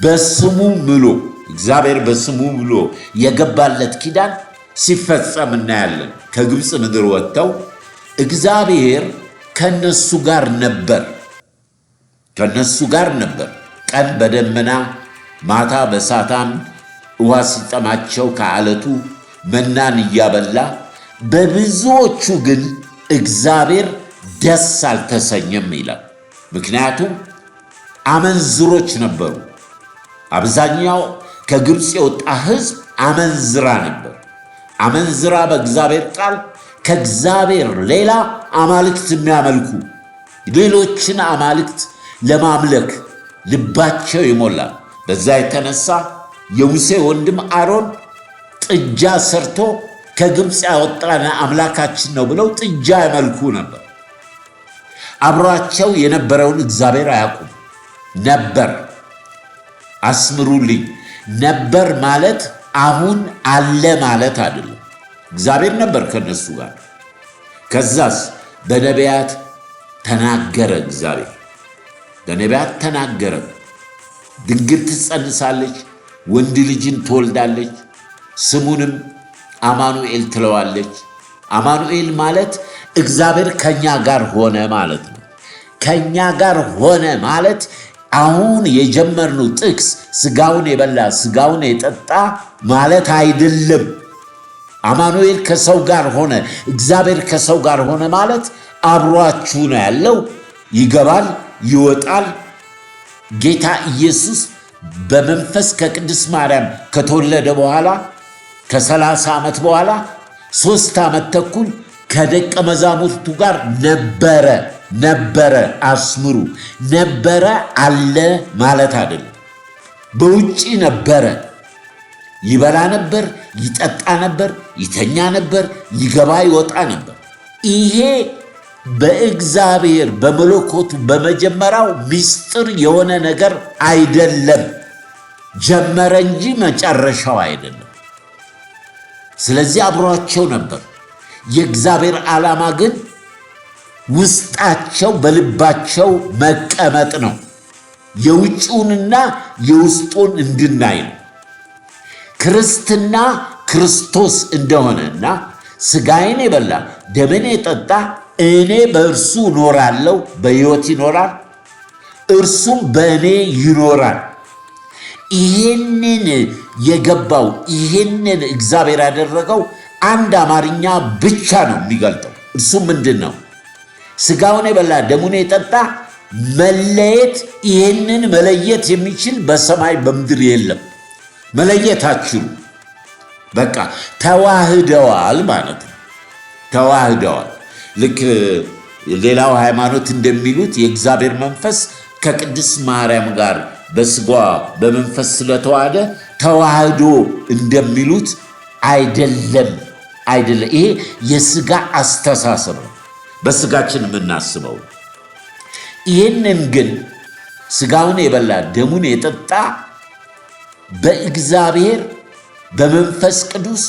[SPEAKER 2] በስሙ ምሎ እግዚአብሔር በስሙ ምሎ የገባለት ኪዳን ሲፈጸም እናያለን። ከግብፅ ምድር ወጥተው እግዚአብሔር ከነሱ ጋር ነበር። ቀን በደመና ማታ በሳታም ውሃ ሲጠማቸው ከዓለቱ መናን እያበላ፣ በብዙዎቹ ግን እግዚአብሔር ደስ አልተሰኘም ይላል። ምክንያቱም አመንዝሮች ነበሩ። አብዛኛው ከግብፅ የወጣ ሕዝብ አመንዝራ ነበር። አመንዝራ በእግዚአብሔር ቃል ከእግዚአብሔር ሌላ አማልክት የሚያመልኩ ሌሎችን አማልክት ለማምለክ ልባቸው ይሞላል። በዛ የተነሳ የሙሴ ወንድም አሮን ጥጃ ሰርቶ ከግብፅ ያወጣን አምላካችን ነው ብለው ጥጃ ያመልኩ ነበር። አብሯቸው የነበረውን እግዚአብሔር አያውቁም ነበር። አስምሩልኝ። ነበር ማለት አሁን አለ ማለት አይደለም። እግዚአብሔር ነበር ከነሱ ጋር። ከዛስ በነቢያት ተናገረ። እግዚአብሔር በነቢያት ተናገረ። ድንግል ትጸንሳለች፣ ወንድ ልጅን ትወልዳለች፣ ስሙንም አማኑኤል ትለዋለች። አማኑኤል ማለት እግዚአብሔር ከኛ ጋር ሆነ ማለት ነው። ከኛ ጋር ሆነ ማለት አሁን የጀመርነው ጥቅስ ስጋውን የበላ ስጋውን የጠጣ ማለት አይደለም። አማኑኤል ከሰው ጋር ሆነ፣ እግዚአብሔር ከሰው ጋር ሆነ ማለት አብሯችሁ ነው ያለው። ይገባል፣ ይወጣል። ጌታ ኢየሱስ በመንፈስ ከቅድስት ማርያም ከተወለደ በኋላ ከ30 ዓመት በኋላ 3 ዓመት ተኩል ከደቀ መዛሙርቱ ጋር ነበረ። አስምሩ። ነበረ አለ ማለት አይደለም። በውጪ ነበረ። ይበላ ነበር፣ ይጠጣ ነበር፣ ይተኛ ነበር፣ ይገባ ይወጣ ነበር። ይሄ በእግዚአብሔር በመለኮቱ በመጀመሪያው ምስጢር የሆነ ነገር አይደለም። ጀመረ እንጂ መጨረሻው አይደለም። ስለዚህ አብሯቸው ነበር። የእግዚአብሔር ዓላማ ግን ውስጣቸው በልባቸው መቀመጥ ነው። የውጭውንና የውስጡን እንድናይ ነው። ክርስትና ክርስቶስ እንደሆነና ሥጋዬን የበላ ደሜን የጠጣ እኔ በእርሱ እኖራለሁ፣ በሕይወት ይኖራል፣ እርሱም በእኔ ይኖራል። ይሄንን የገባው ይሄንን እግዚአብሔር ያደረገው አንድ አማርኛ ብቻ ነው የሚገልጠው። እርሱም ምንድን ነው? ሥጋውን የበላ ደሙን የጠጣ መለየት። ይሄንን መለየት የሚችል በሰማይ በምድር የለም። መለየት አትችሉ። በቃ ተዋህደዋል ማለት ነው። ተዋህደዋል። ልክ ሌላው ሃይማኖት እንደሚሉት የእግዚአብሔር መንፈስ ከቅድስት ማርያም ጋር በስጋ በመንፈስ ስለተዋሃደ ተዋህዶ እንደሚሉት አይደለም። ይሄ የስጋ አስተሳሰብ ነው፣ በስጋችን የምናስበው። ይህንን ግን ስጋውን የበላ ደሙን የጠጣ በእግዚአብሔር በመንፈስ ቅዱስ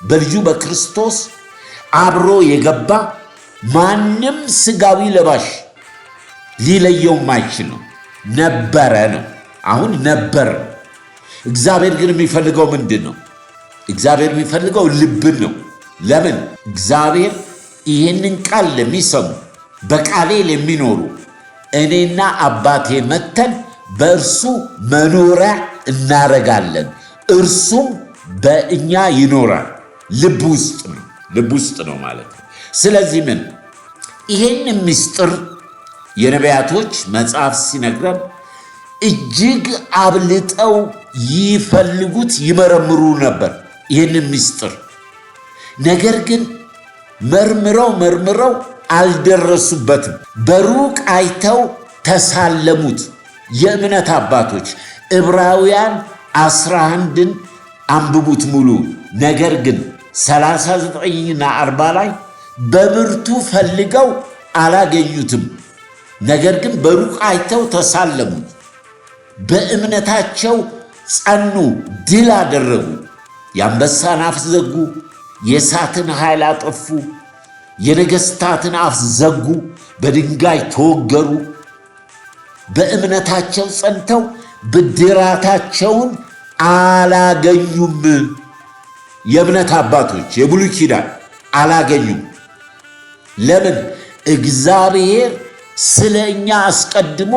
[SPEAKER 2] በልጁ በክርስቶስ አብሮ የገባ ማንም ስጋዊ ለባሽ ሊለየው ማይችል ነው። ነበረ ነው። አሁን ነበር ነው። እግዚአብሔር ግን የሚፈልገው ምንድን ነው? እግዚአብሔር የሚፈልገው ልብን ነው። ለምን? እግዚአብሔር ይህንን ቃል ለሚሰሙ በቃሌ ለሚኖሩ እኔና አባቴ መተን በእርሱ መኖሪያ እናረጋለን፣ እርሱም በእኛ ይኖራል። ልብ ውስጥ ነው ማለት ነው። ስለዚህ ምን ይሄን ምስጢር የነቢያቶች መጽሐፍ ሲነግረን እጅግ አብልጠው ይፈልጉት ይመረምሩ ነበር ይህን ምስጢር። ነገር ግን መርምረው አልደረሱበትም። በሩቅ አይተው ተሳለሙት። የእምነት አባቶች ዕብራውያን 11ን አንብቡት ሙሉ። ነገር ግን 39ና 40 ላይ በብርቱ ፈልገው አላገኙትም። ነገር ግን በሩቅ አይተው ተሳለሙት፣ በእምነታቸው ጸኑ፣ ድል አደረጉ። የአንበሳን አፍ ዘጉ፣ የእሳትን ኃይል አጠፉ፣ የነገሥታትን አፍ ዘጉ፣ በድንጋይ ተወገሩ። በእምነታቸው ጸንተው ብድራታቸውን አላገኙም። የእምነት አባቶች የብሉይ ኪዳን አላገኙም። ለምን? እግዚአብሔር ስለ እኛ አስቀድሞ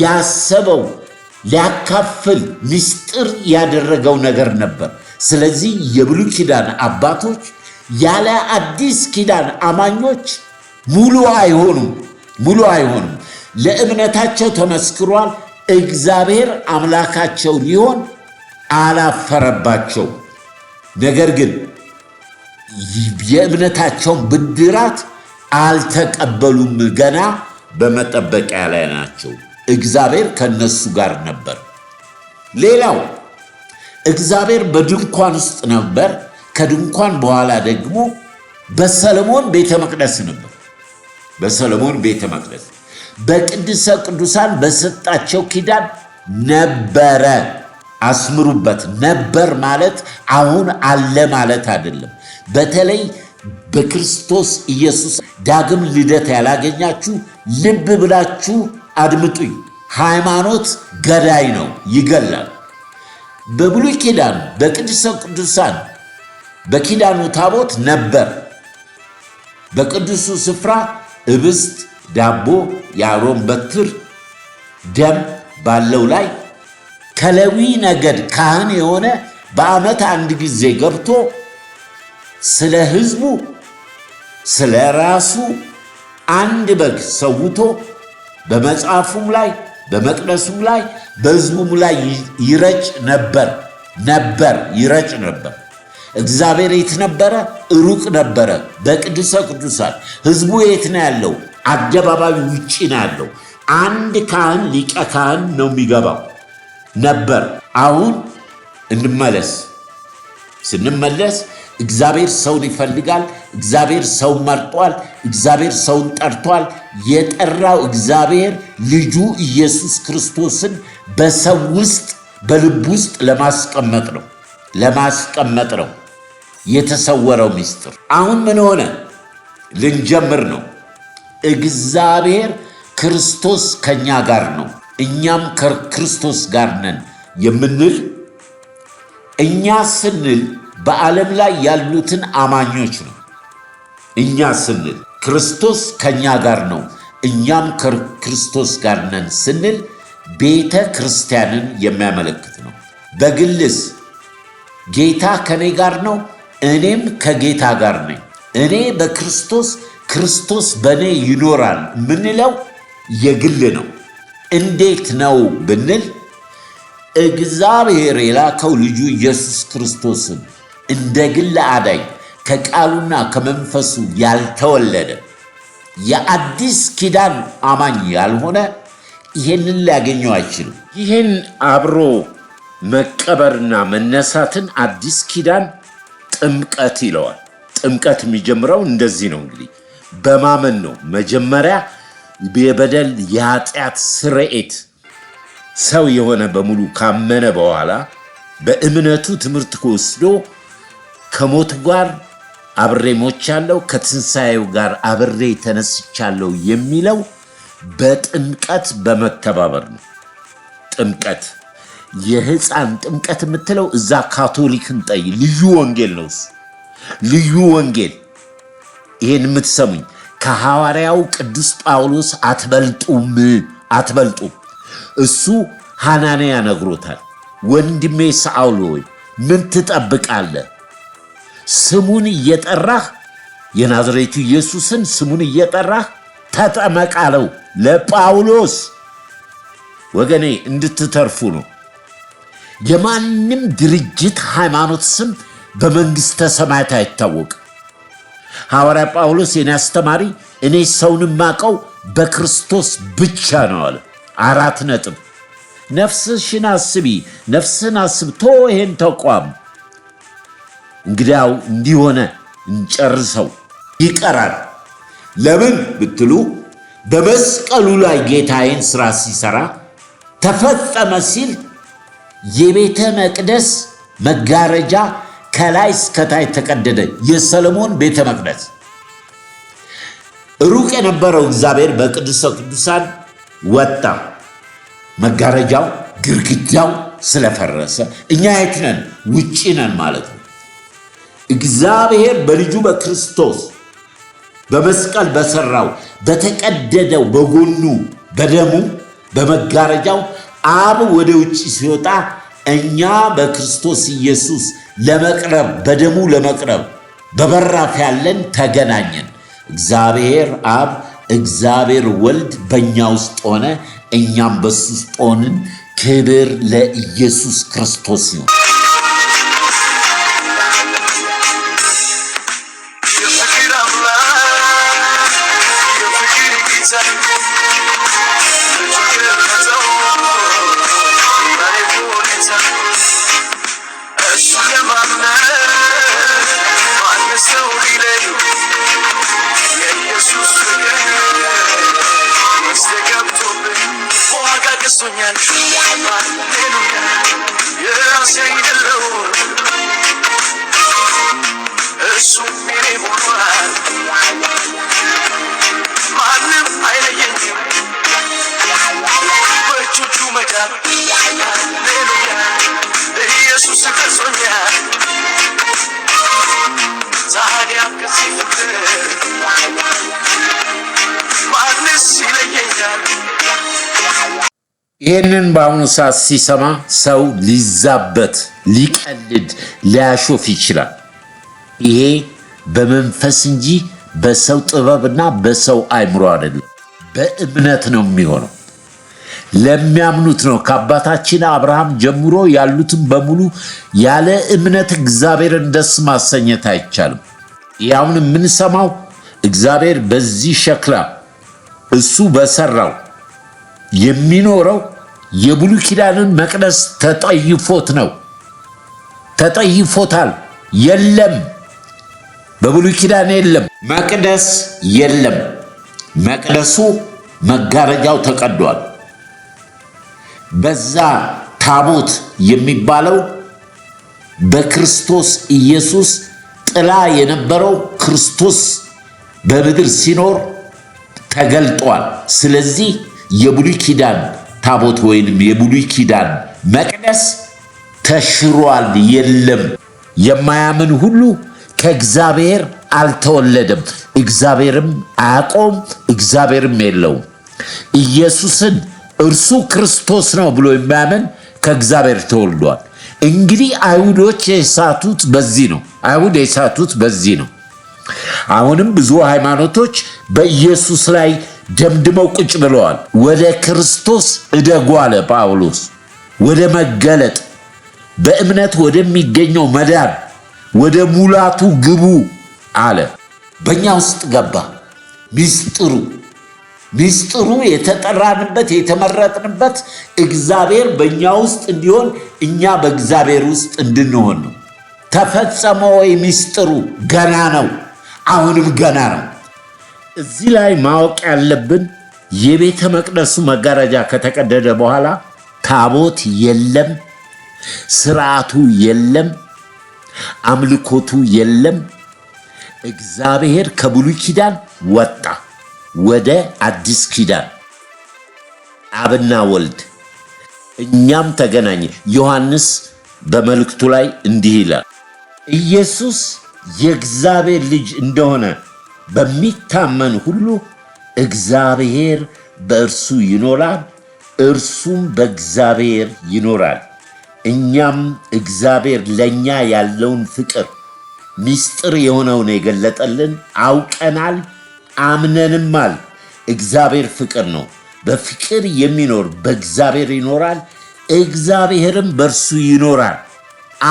[SPEAKER 2] ያሰበው ሊያካፍል ምስጢር ያደረገው ነገር ነበር። ስለዚህ የብሉይ ኪዳን አባቶች ያለ አዲስ ኪዳን አማኞች ሙሉ አይሆኑም። ለእምነታቸው ተመስክሯል። እግዚአብሔር አምላካቸው ሊሆን አላፈረባቸው። ነገር ግን የእምነታቸውን ብድራት አልተቀበሉም። ገና በመጠበቂያ ላይ ናቸው። እግዚአብሔር ከነሱ ጋር ነበር። ሌላው እግዚአብሔር በድንኳን ውስጥ ነበር። ከድንኳን በኋላ ደግሞ በሰለሞን ቤተ መቅደስ ነበር። በሰለሞን ቤተ መቅደስ በቅድስተ ቅዱሳን በሰጣቸው ኪዳን ነበረ። አስምሩበት። ነበር ማለት አሁን አለ ማለት አይደለም። በተለይ በክርስቶስ ኢየሱስ ዳግም ልደት ያላገኛችሁ ልብ ብላችሁ አድምጡኝ። ሃይማኖት ገዳይ ነው፣ ይገላል። በብሉይ ኪዳን በቅድስተ ቅዱሳን በኪዳኑ ታቦት ነበር። በቅዱሱ ስፍራ ኅብስት፣ ዳቦ፣ የአሮን በትር፣ ደም ባለው ላይ ከሌዊ ነገድ ካህን የሆነ በዓመት አንድ ጊዜ ገብቶ ስለ ሕዝቡ ስለ ራሱ አንድ በግ ሰውቶ በመጽሐፉም ላይ በመቅደሱም ላይ በሕዝቡም ላይ ይረጭ ነበር። እግዚአብሔር የት ነበረ? ሩቅ ነበረ። በቅድስተ ቅዱሳን ሕዝቡ የት ነው ያለው? አደባባይ ውጪ ነው ያለው። አንድ ካህን ሊቀ ካህን ነው የሚገባው ነበር። አሁን ስንመለስ እግዚአብሔር ሰውን ይፈልጋል። እግዚአብሔር ሰውን መርጧል። እግዚአብሔር ሰውን ጠርቷል። የጠራው እግዚአብሔር ልጁ ኢየሱስ ክርስቶስን በሰው ውስጥ በልብ ውስጥ ለማስቀመጥ ነው የተሰወረው ምስጢር። አሁን ምን ሆነ? ልንጀምር ነው። እግዚአብሔር ክርስቶስ ከኛ ጋር ነው፣ እኛም ከክርስቶስ ጋር ነን የምንል እኛ ስንል በዓለም ላይ ያሉትን አማኞች ነው። እኛ ስንል ክርስቶስ ከኛ ጋር ነው፣ እኛም ከክርስቶስ ጋር ነን ስንል ቤተ ክርስቲያንን የሚያመለክት ነው። በግልስ ጌታ ከኔ ጋር ነው፣ እኔም ከጌታ ጋር ነኝ፣ እኔ በክርስቶስ ክርስቶስ በእኔ ይኖራል ምንለው የግል ነው። እንዴት ነው ብንል እግዚአብሔር የላከው ልጁ ኢየሱስ ክርስቶስን እንደ ግል አዳኝ ከቃሉና ከመንፈሱ ያልተወለደ የአዲስ ኪዳን አማኝ ያልሆነ ይሄንን ሊያገኘው አይችልም። ይህን አብሮ መቀበርና መነሳትን አዲስ ኪዳን ጥምቀት ይለዋል። ጥምቀት የሚጀምረው እንደዚህ ነው። እንግዲህ በማመን ነው። መጀመሪያ የበደል የኃጢአት ስርየት ሰው የሆነ በሙሉ ካመነ በኋላ በእምነቱ ትምህርት ወስዶ ከሞት ጋር አብሬ ሞቻለሁ፣ ከትንሣኤው ጋር አብሬ ተነስቻለሁ የሚለው በጥምቀት በመተባበር ነው። ጥምቀት የሕፃን ጥምቀት የምትለው እዛ ካቶሊክን ጠይ ልዩ ወንጌል ነው። እሱ ልዩ ወንጌል። ይሄን የምትሰሙኝ ከሐዋርያው ቅዱስ ጳውሎስ አትበልጡም። እሱ ሐናንያ ነግሮታል። ወንድሜ ሳኦል ሆይ ምን ትጠብቃለህ? ስሙን እየጠራህ የናዝሬቱ ኢየሱስን ስሙን እየጠራህ ተጠመቅ አለው ለጳውሎስ። ወገኔ እንድትተርፉ ነው። የማንም ድርጅት ሃይማኖት ስም በመንግሥተ ሰማያት አይታወቅም። ሐዋርያ ጳውሎስ የኔ አስተማሪ እኔ ሰውን ማቀው በክርስቶስ ብቻ ነው አለ። 4 ነጥብ። ነፍስሽን አስቢ፣ ነፍስን አስብቶ ይሄን ተቋም እንግዲያው እንዲሆነ እንጨርሰው ይቀራል። ለምን ብትሉ በመስቀሉ ላይ ጌታዬን ሥራ ሲሠራ ተፈጸመ ሲል የቤተ መቅደስ መጋረጃ ከላይ እስከታይ ተቀደደ። የሰለሞን ቤተ መቅደስ ሩቅ የነበረው እግዚአብሔር በቅዱሰ ቅዱሳን ወጣ። መጋረጃው ግርግዳው ስለፈረሰ እኛ የት ነን? ውጪ ነን ማለት ነው። እግዚአብሔር በልጁ በክርስቶስ በመስቀል በሰራው በተቀደደው በጎኑ በደሙ በመጋረጃው አብ ወደ ውጭ ሲወጣ እኛ በክርስቶስ ኢየሱስ ለመቅረብ በደሙ ለመቅረብ በበራፍ ያለን ተገናኘን። እግዚአብሔር አብ እግዚአብሔር ወልድ በእኛ ውስጥ ሆነ፣ እኛም በሱ ውስጥ ሆንን። ክብር ለኢየሱስ ክርስቶስ ነው። ይህንን በአሁኑ ሰዓት ሲሰማ ሰው ሊዛበት፣ ሊቀልድ፣ ሊያሾፍ ይችላል። ይሄ በመንፈስ እንጂ በሰው ጥበብና በሰው አእምሮ አይደለም። በእምነት ነው የሚሆነው። ለሚያምኑት ነው። ከአባታችን አብርሃም ጀምሮ ያሉትን በሙሉ ያለ እምነት እግዚአብሔርን ደስ ማሰኘት አይቻልም። ያውን የምንሰማው እግዚአብሔር በዚህ ሸክላ እሱ በሰራው የሚኖረው የብሉይ ኪዳንን መቅደስ ተጠይፎት ነው። ተጠይፎታል። የለም፣ በብሉይ ኪዳን የለም፣ መቅደስ የለም። መቅደሱ መጋረጃው ተቀዷል። በዛ ታቦት የሚባለው በክርስቶስ ኢየሱስ ጥላ የነበረው ክርስቶስ በምድር ሲኖር ተገልጧል። ስለዚህ የብሉይ ኪዳን ታቦት ወይንም የብሉይ ኪዳን መቅደስ ተሽሯል፣ የለም። የማያምን ሁሉ ከእግዚአብሔር አልተወለደም፣ እግዚአብሔርም አያውቀውም፣ እግዚአብሔርም የለውም። ኢየሱስን እርሱ ክርስቶስ ነው ብሎ የሚያምን ከእግዚአብሔር ተወልዷል። እንግዲህ አይሁዶች የሳቱት በዚህ ነው። አይሁድ የሳቱት በዚህ ነው። አሁንም ብዙ ሃይማኖቶች በኢየሱስ ላይ ደምድመው ቁጭ ብለዋል። ወደ ክርስቶስ እደጉ አለ ጳውሎስ፣ ወደ መገለጥ በእምነት ወደሚገኘው መዳን ወደ ሙላቱ ግቡ አለ። በእኛ ውስጥ ገባ ሚስጥሩ የተጠራንበት የተመረጥንበት እግዚአብሔር በእኛ ውስጥ እንዲሆን እኛ በእግዚአብሔር ውስጥ እንድንሆን ነው። ተፈጸመ ወይ? ሚስጥሩ ገና ነው፣ አሁንም ገና ነው። እዚህ ላይ ማወቅ ያለብን የቤተ መቅደሱ መጋረጃ ከተቀደደ በኋላ ታቦት የለም፣ ስርዓቱ የለም፣ አምልኮቱ የለም። እግዚአብሔር ከብሉይ ኪዳን ወጣ ወደ አዲስ ኪዳን፣ አብና ወልድ እኛም ተገናኘ። ዮሐንስ በመልእክቱ ላይ እንዲህ ይላል፣ ኢየሱስ የእግዚአብሔር ልጅ እንደሆነ በሚታመን ሁሉ እግዚአብሔር በእርሱ ይኖራል፣ እርሱም በእግዚአብሔር ይኖራል። እኛም እግዚአብሔር ለእኛ ያለውን ፍቅር ሚስጥር የሆነውን የገለጠልን አውቀናል፣ አምነንማል። እግዚአብሔር ፍቅር ነው። በፍቅር የሚኖር በእግዚአብሔር ይኖራል፣ እግዚአብሔርም በእርሱ ይኖራል።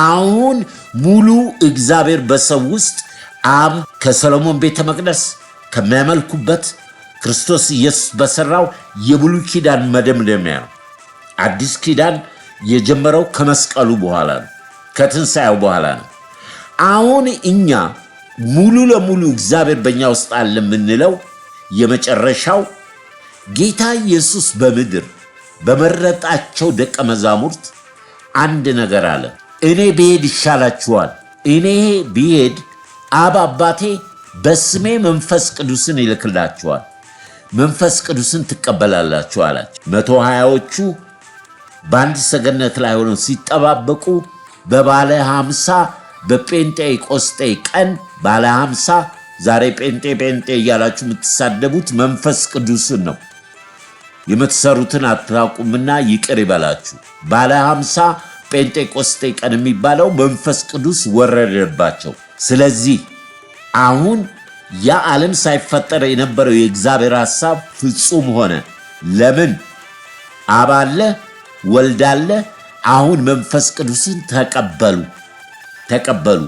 [SPEAKER 2] አሁን ሙሉ እግዚአብሔር በሰው ውስጥ አብ ከሰሎሞን ቤተ መቅደስ ከሚያመልኩበት ክርስቶስ ኢየሱስ በሰራው የብሉይ ኪዳን መደምደሚያ ነው። አዲስ ኪዳን የጀመረው ከመስቀሉ በኋላ ነው፣ ከትንሣኤው በኋላ ነው። አሁን እኛ ሙሉ ለሙሉ እግዚአብሔር በእኛ ውስጥ አለ የምንለው የመጨረሻው ጌታ ኢየሱስ በምድር በመረጣቸው ደቀ መዛሙርት አንድ ነገር አለ። እኔ ብሄድ ይሻላችኋል፣ እኔ ብሄድ አብ አባቴ በስሜ መንፈስ ቅዱስን ይልክላችኋል፣ መንፈስ ቅዱስን ትቀበላላችሁ አላቸው። 120ዎቹ በአንድ ሰገነት ላይ ሆነው ሲጠባበቁ በባለ 50 በጴንጤቆስጤ ቀን ባለ 50 ዛሬ ጴንጤ እያላችሁ የምትሳደቡት መንፈስ ቅዱስን ነው። የምትሰሩትን አታውቁምና ይቅር ይበላችሁ። ባለ 50 ጴንጤቆስጤ ቀን የሚባለው መንፈስ ቅዱስ ወረደባቸው። ስለዚህ አሁን ያ ዓለም ሳይፈጠር የነበረው የእግዚአብሔር ሐሳብ ፍጹም ሆነ። ለምን? አብ አለ፣ ወልድ አለ። አሁን መንፈስ ቅዱስን ተቀበሉ።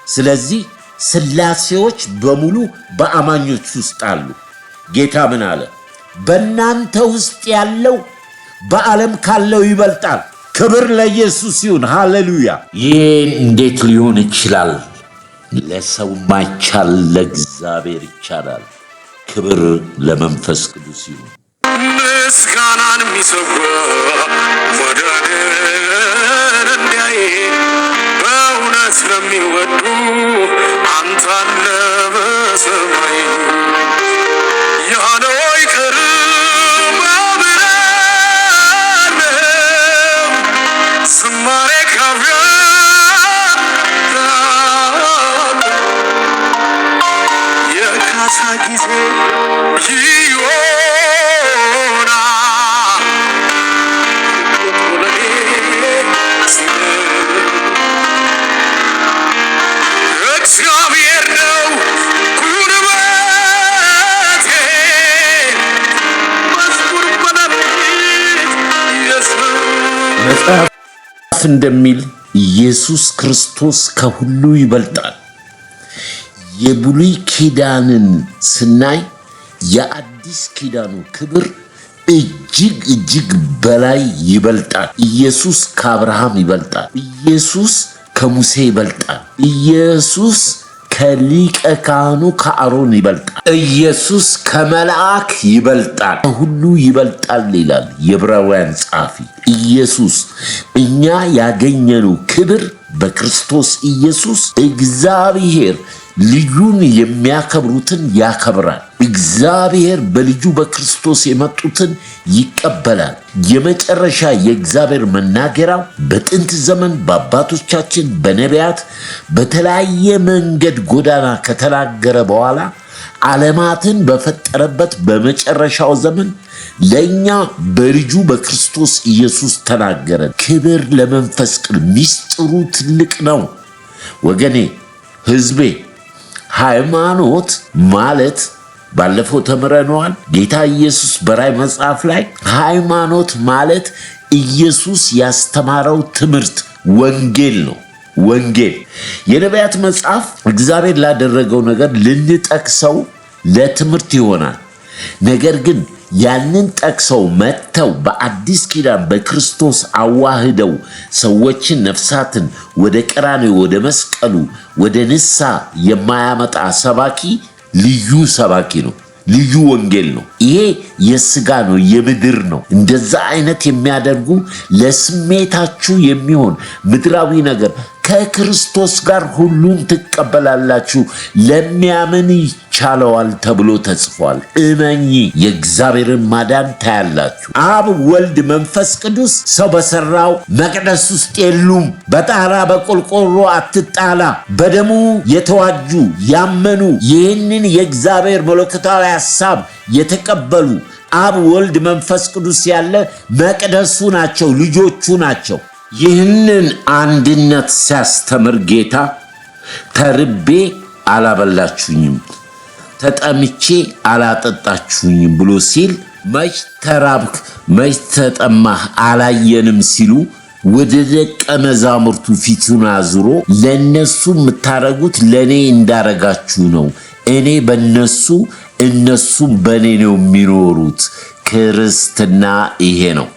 [SPEAKER 2] ስለዚህ ሥላሴዎች በሙሉ በአማኞች ውስጥ አሉ። ጌታ ምን አለ? በእናንተ ውስጥ ያለው በዓለም ካለው ይበልጣል። ክብር ለኢየሱስ ይሁን። ሃሌሉያ። ይህን እንዴት ሊሆን ይችላል? ለሰው ማይቻል ለእግዚአብሔር ይቻላል። ክብር ለመንፈስ ቅዱስ ይሁን።
[SPEAKER 1] ምስጋናን የሚሰዋ ወደንን እንዲያይ በእውነት ለሚወዱ አንተ አለ በሰማይ ያለው አይቀርም አብራለሁ ዝማሬ ካፊያ የካሳ ጊዜ
[SPEAKER 2] መጽሐፍ እንደሚል ኢየሱስ ክርስቶስ ከሁሉ ይበልጣል። የብሉይ ኪዳንን ስናይ የአዲስ ኪዳኑ ክብር እጅግ በላይ ይበልጣል። ኢየሱስ ከአብርሃም ይበልጣል። ኢየሱስ ከሙሴ ይበልጣል። ኢየሱስ ከሊቀ ካህኑ ከአሮን ይበልጣል። ኢየሱስ ከመልአክ ይበልጣል፣ ከሁሉ ይበልጣል ይላል የዕብራውያን ጸሐፊ። ኢየሱስ እኛ ያገኘነው ክብር በክርስቶስ ኢየሱስ እግዚአብሔር ልጁን የሚያከብሩትን ያከብራል። እግዚአብሔር በልጁ በክርስቶስ የመጡትን ይቀበላል። የመጨረሻ የእግዚአብሔር መናገሪያው በጥንት ዘመን በአባቶቻችን በነቢያት በተለያየ መንገድ ጎዳና ከተናገረ በኋላ ዓለማትን በፈጠረበት በመጨረሻው ዘመን ለእኛ በልጁ በክርስቶስ ኢየሱስ ተናገረን። ክብር ለመንፈስ ቅዱስ። ሚስጥሩ ትልቅ ነው ወገኔ፣ ሕዝቤ። ሃይማኖት ማለት ባለፈው ተምረነዋል። ጌታ ኢየሱስ በራእይ መጽሐፍ ላይ ሃይማኖት ማለት ኢየሱስ ያስተማረው ትምህርት ወንጌል ነው። ወንጌል የነቢያት መጽሐፍ እግዚአብሔር ላደረገው ነገር ልንጠቅሰው ለትምህርት ይሆናል። ነገር ግን ያንን ጠቅሰው መጥተው በአዲስ ኪዳን በክርስቶስ አዋህደው ሰዎችን ነፍሳትን ወደ ቀራንዮ ወደ መስቀሉ ወደ ንስሐ የማያመጣ ሰባኪ ልዩ ሰባኪ ነው። ልዩ ወንጌል ነው። ይሄ የሥጋ ነው፣ የምድር ነው። እንደዛ አይነት የሚያደርጉ ለስሜታችሁ የሚሆን ምድራዊ ነገር ከክርስቶስ ጋር ሁሉን ትቀበላላችሁ ለሚያምን ይቻለዋል ተብሎ ተጽፏል። እመኚ፣ የእግዚአብሔርን ማዳን ታያላችሁ። አብ፣ ወልድ፣ መንፈስ ቅዱስ ሰው በሰራው መቅደስ ውስጥ የሉም። በጣራ በቆርቆሮ አትጣላ። በደሙ የተዋጁ ያመኑ ይህንን የእግዚአብሔር መለኮታዊ ሐሳብ የተቀበሉ አብ፣ ወልድ፣ መንፈስ ቅዱስ ያለ መቅደሱ ናቸው፣ ልጆቹ ናቸው። ይህንን አንድነት ሲያስተምር ጌታ ተርቤ አላበላችሁኝም፣ ተጠምቼ አላጠጣችሁኝም ብሎ ሲል መች ተራብክ መች ተጠማህ አላየንም ሲሉ ወደ ደቀ መዛሙርቱ ፊቱን አዙሮ ለነሱ የምታረጉት ለኔ እንዳረጋችሁ ነው። እኔ በነሱ እነሱም በኔ ነው የሚኖሩት። ክርስትና ይሄ ነው።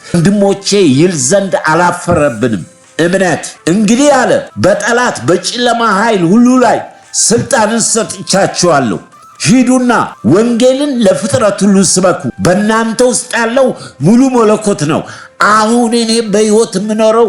[SPEAKER 2] ወንድሞቼ ይል ዘንድ አላፈረብንም። እምነት እንግዲህ አለ በጠላት በጨለማ ኃይል ሁሉ ላይ ስልጣንን ሰጥቻችኋለሁ። ሂዱና ወንጌልን ለፍጥረት ሁሉ ስበኩ። በእናንተ ውስጥ ያለው ሙሉ መለኮት ነው። አሁን እኔ በሕይወት የምኖረው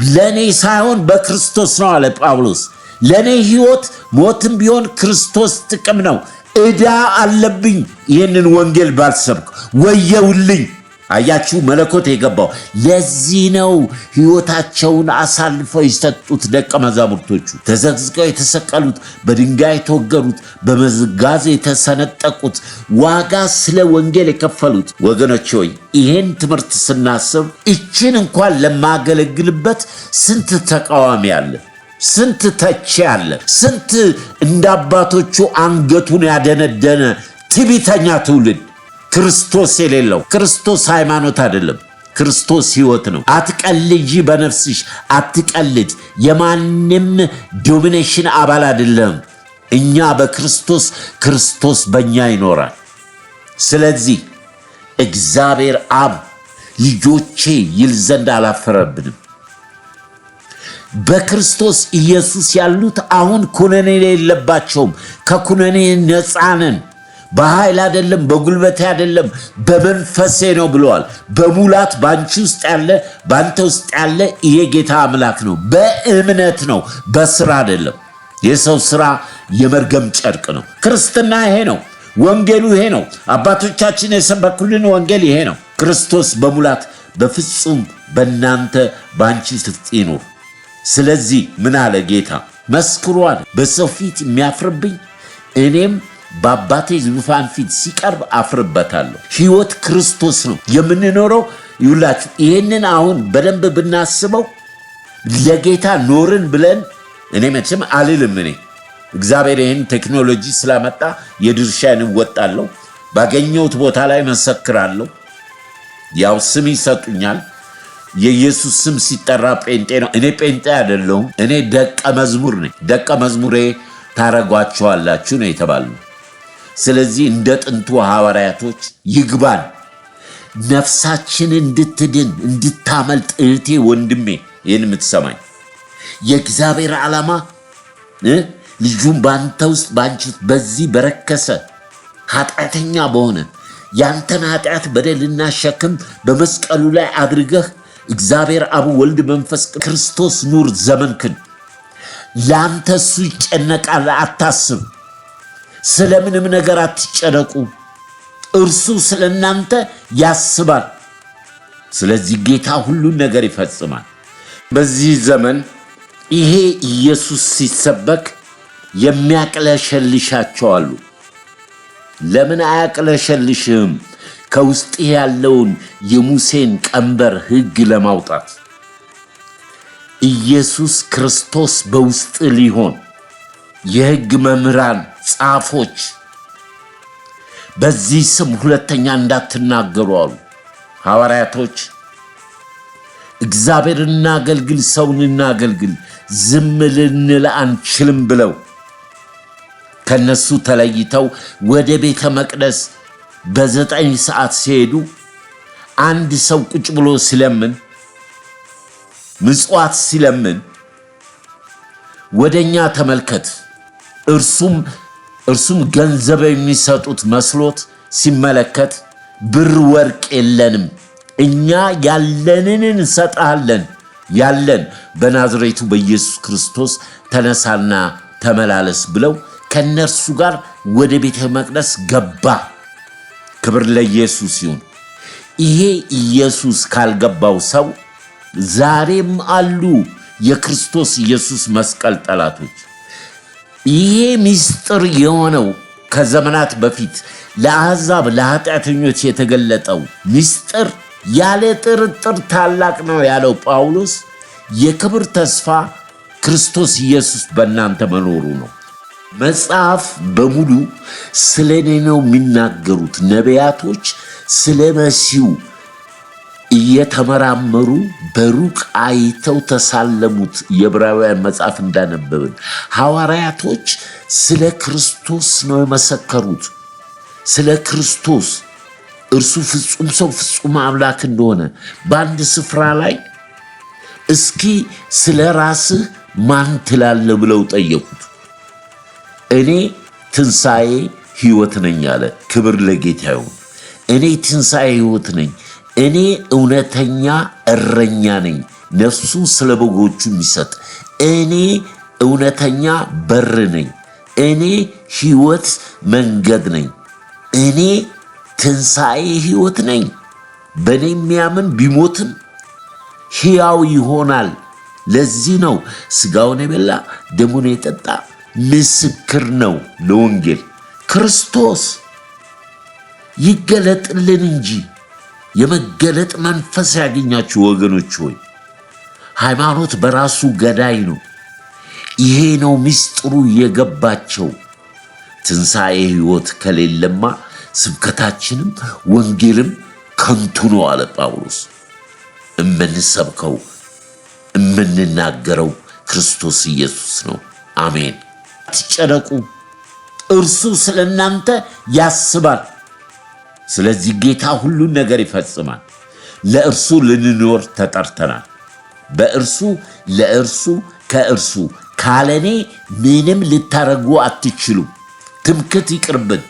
[SPEAKER 2] ለእኔ ሳይሆን በክርስቶስ ነው አለ ጳውሎስ። ለእኔ ሕይወት ሞትም ቢሆን ክርስቶስ ጥቅም ነው። ዕዳ አለብኝ ይህንን ወንጌል ባልሰብክ፣ ወየውልኝ። አያችሁ መለኮት የገባው ለዚህ ነው። ሕይወታቸውን አሳልፈው የሰጡት ደቀ መዛሙርቶቹ፣ ተዘግዝቀው የተሰቀሉት፣ በድንጋይ የተወገሩት፣ በመጋዝ የተሰነጠቁት፣ ዋጋ ስለ ወንጌል የከፈሉት። ወገኖች ሆይ ይህን ትምህርት ስናስብ እችን እንኳን ለማገለግልበት ስንት ተቃዋሚ አለ፣ ስንት ተቺ አለ፣ ስንት እንደ አባቶቹ አንገቱን ያደነደነ ትዕቢተኛ ትውልድ ክርስቶስ የሌለው። ክርስቶስ ሃይማኖት አይደለም፣ ክርስቶስ ሕይወት ነው። አትቀልጂ፣ በነፍስሽ አትቀልድ። የማንም ዶሚኔሽን አባል አይደለም። እኛ በክርስቶስ፣ ክርስቶስ በእኛ ይኖራል። ስለዚህ እግዚአብሔር አብ ልጆቼ ይል ዘንድ አላፈረብንም። በክርስቶስ ኢየሱስ ያሉት አሁን ኩነኔ የለባቸውም። ከኩነኔ ነፃ ነን። በኃይል አይደለም፣ በጉልበቴ አይደለም፣ በመንፈሴ ነው ብለዋል። በሙላት ባንቺ ውስጥ ያለ ባንተ ውስጥ ያለ ይሄ ጌታ አምላክ ነው። በእምነት ነው፣ በስራ አይደለም። የሰው ስራ የመርገም ጨርቅ ነው። ክርስትና ይሄ ነው። ወንጌሉ ይሄ ነው። አባቶቻችን የሰበኩልን ወንጌል ይሄ ነው። ክርስቶስ በሙላት በፍጹም በእናንተ ባንቺ ውስጥ ይኑር። ስለዚህ ምን አለ ጌታ? መስክሯል። በሰው ፊት የሚያፍርብኝ እኔም በአባቴ ዙፋን ፊት ሲቀርብ አፍርበታለሁ። ሕይወት ክርስቶስ ነው የምንኖረው። ይውላችሁ ይህንን አሁን በደንብ ብናስበው ለጌታ ኖርን ብለን እኔ መቼም አልልም። እኔ እግዚአብሔር ይህን ቴክኖሎጂ ስላመጣ የድርሻዬን እወጣለሁ። ባገኘሁት ቦታ ላይ መሰክራለሁ። ያው ስም ይሰጡኛል። የኢየሱስ ስም ሲጠራ ጴንጤ ነው። እኔ ጴንጤ አይደለሁም። እኔ ደቀ መዝሙር ነኝ። ደቀ መዝሙሬ ታረጓቸዋላችሁ ነው የተባለው። ስለዚህ እንደ ጥንቱ ሐዋርያቶች ይግባን፣ ነፍሳችን እንድትድን እንድታመልጥ። እህቴ ወንድሜ፣ ይህን የምትሰማኝ የእግዚአብሔር ዓላማ ልጁን በአንተ ውስጥ በአንቺ በዚህ በረከሰ ኃጢአተኛ በሆነ ያንተን ኃጢአት በደልና ሸክም በመስቀሉ ላይ አድርገህ እግዚአብሔር አብ፣ ወልድ፣ መንፈስ ክርስቶስ ኑር ዘመንክን። ለአንተ እሱ ይጨነቃል፣ አታስብ። ስለምንም ነገር አትጨነቁ፣ እርሱ ስለ እናንተ ያስባል። ስለዚህ ጌታ ሁሉን ነገር ይፈጽማል። በዚህ ዘመን ይሄ ኢየሱስ ሲሰበክ የሚያቅለሸልሻቸው አሉ። ለምን አያቅለሸልሽም? ከውስጥ ያለውን የሙሴን ቀንበር ሕግ ለማውጣት ኢየሱስ ክርስቶስ በውስጥ ሊሆን የሕግ መምህራን ጻፎች በዚህ ስም ሁለተኛ እንዳትናገሩ አሉ። ሐዋርያቶች እግዚአብሔርን እናገልግል፣ ሰውን እናገልግል፣ ዝም ልንል አንችልም ብለው ከነሱ ተለይተው ወደ ቤተ መቅደስ በ9 ሰዓት ሲሄዱ አንድ ሰው ቁጭ ብሎ ሲለምን ምጽዋት ሲለምን ወደኛ ተመልከት። እርሱም ገንዘብ የሚሰጡት መስሎት ሲመለከት ብር ወርቅ የለንም፣ እኛ ያለንን እንሰጣለን፣ ያለን በናዝሬቱ በኢየሱስ ክርስቶስ ተነሳና ተመላለስ ብለው ከነርሱ ጋር ወደ ቤተ መቅደስ ገባ። ክብር ለኢየሱስ ይሁን። ይሄ ኢየሱስ ካልገባው ሰው ዛሬም አሉ የክርስቶስ ኢየሱስ መስቀል ጠላቶች። ይሄ ምስጢር የሆነው ከዘመናት በፊት ለአሕዛብ ለኃጢአተኞች የተገለጠው ምስጢር ያለ ጥርጥር ታላቅ ነው ያለው ጳውሎስ የክብር ተስፋ ክርስቶስ ኢየሱስ በእናንተ መኖሩ ነው። መጽሐፍ በሙሉ ስለ እኔ ነው የሚናገሩት። ነቢያቶች ስለ መሲሁ እየተመራመሩ በሩቅ አይተው ተሳለሙት። የዕብራውያን መጽሐፍ እንዳነበብን ሐዋርያቶች ስለ ክርስቶስ ነው የመሰከሩት። ስለ ክርስቶስ እርሱ ፍጹም ሰው ፍጹም አምላክ እንደሆነ በአንድ ስፍራ ላይ እስኪ ስለ ራስህ ማን ትላለህ ብለው ጠየቁት። እኔ ትንሣኤ ሕይወት ነኝ አለ። ክብር ለጌታ ይሁን። እኔ ትንሣኤ ሕይወት ነኝ፣ እኔ እውነተኛ እረኛ ነኝ፣ ነፍሱን ስለ በጎቹ የሚሰጥ እኔ እውነተኛ በር ነኝ፣ እኔ ሕይወት መንገድ ነኝ፣ እኔ ትንሣኤ ሕይወት ነኝ። በእኔ የሚያምን ቢሞትም ሕያው ይሆናል። ለዚህ ነው ሥጋውን የበላ ደሙን የጠጣ ምስክር ነው ለወንጌል። ክርስቶስ ይገለጥልን እንጂ የመገለጥ መንፈስ ያገኛችሁ ወገኖች ሆይ፣ ሃይማኖት በራሱ ገዳይ ነው። ይሄ ነው ምስጢሩ የገባቸው። ትንሣኤ ሕይወት ከሌለማ ስብከታችንም ወንጌልም ከንቱ ነው አለ ጳውሎስ። እምንሰብከው እምንናገረው ክርስቶስ ኢየሱስ ነው። አሜን። አትጨነቁ፣ እርሱ ስለ እናንተ ያስባል። ስለዚህ ጌታ ሁሉን ነገር ይፈጽማል። ለእርሱ ልንኖር ተጠርተናል። በእርሱ ለእርሱ ከእርሱ ካለኔ ምንም ልታረጉ አትችሉ። ትምክት ይቅርብን፣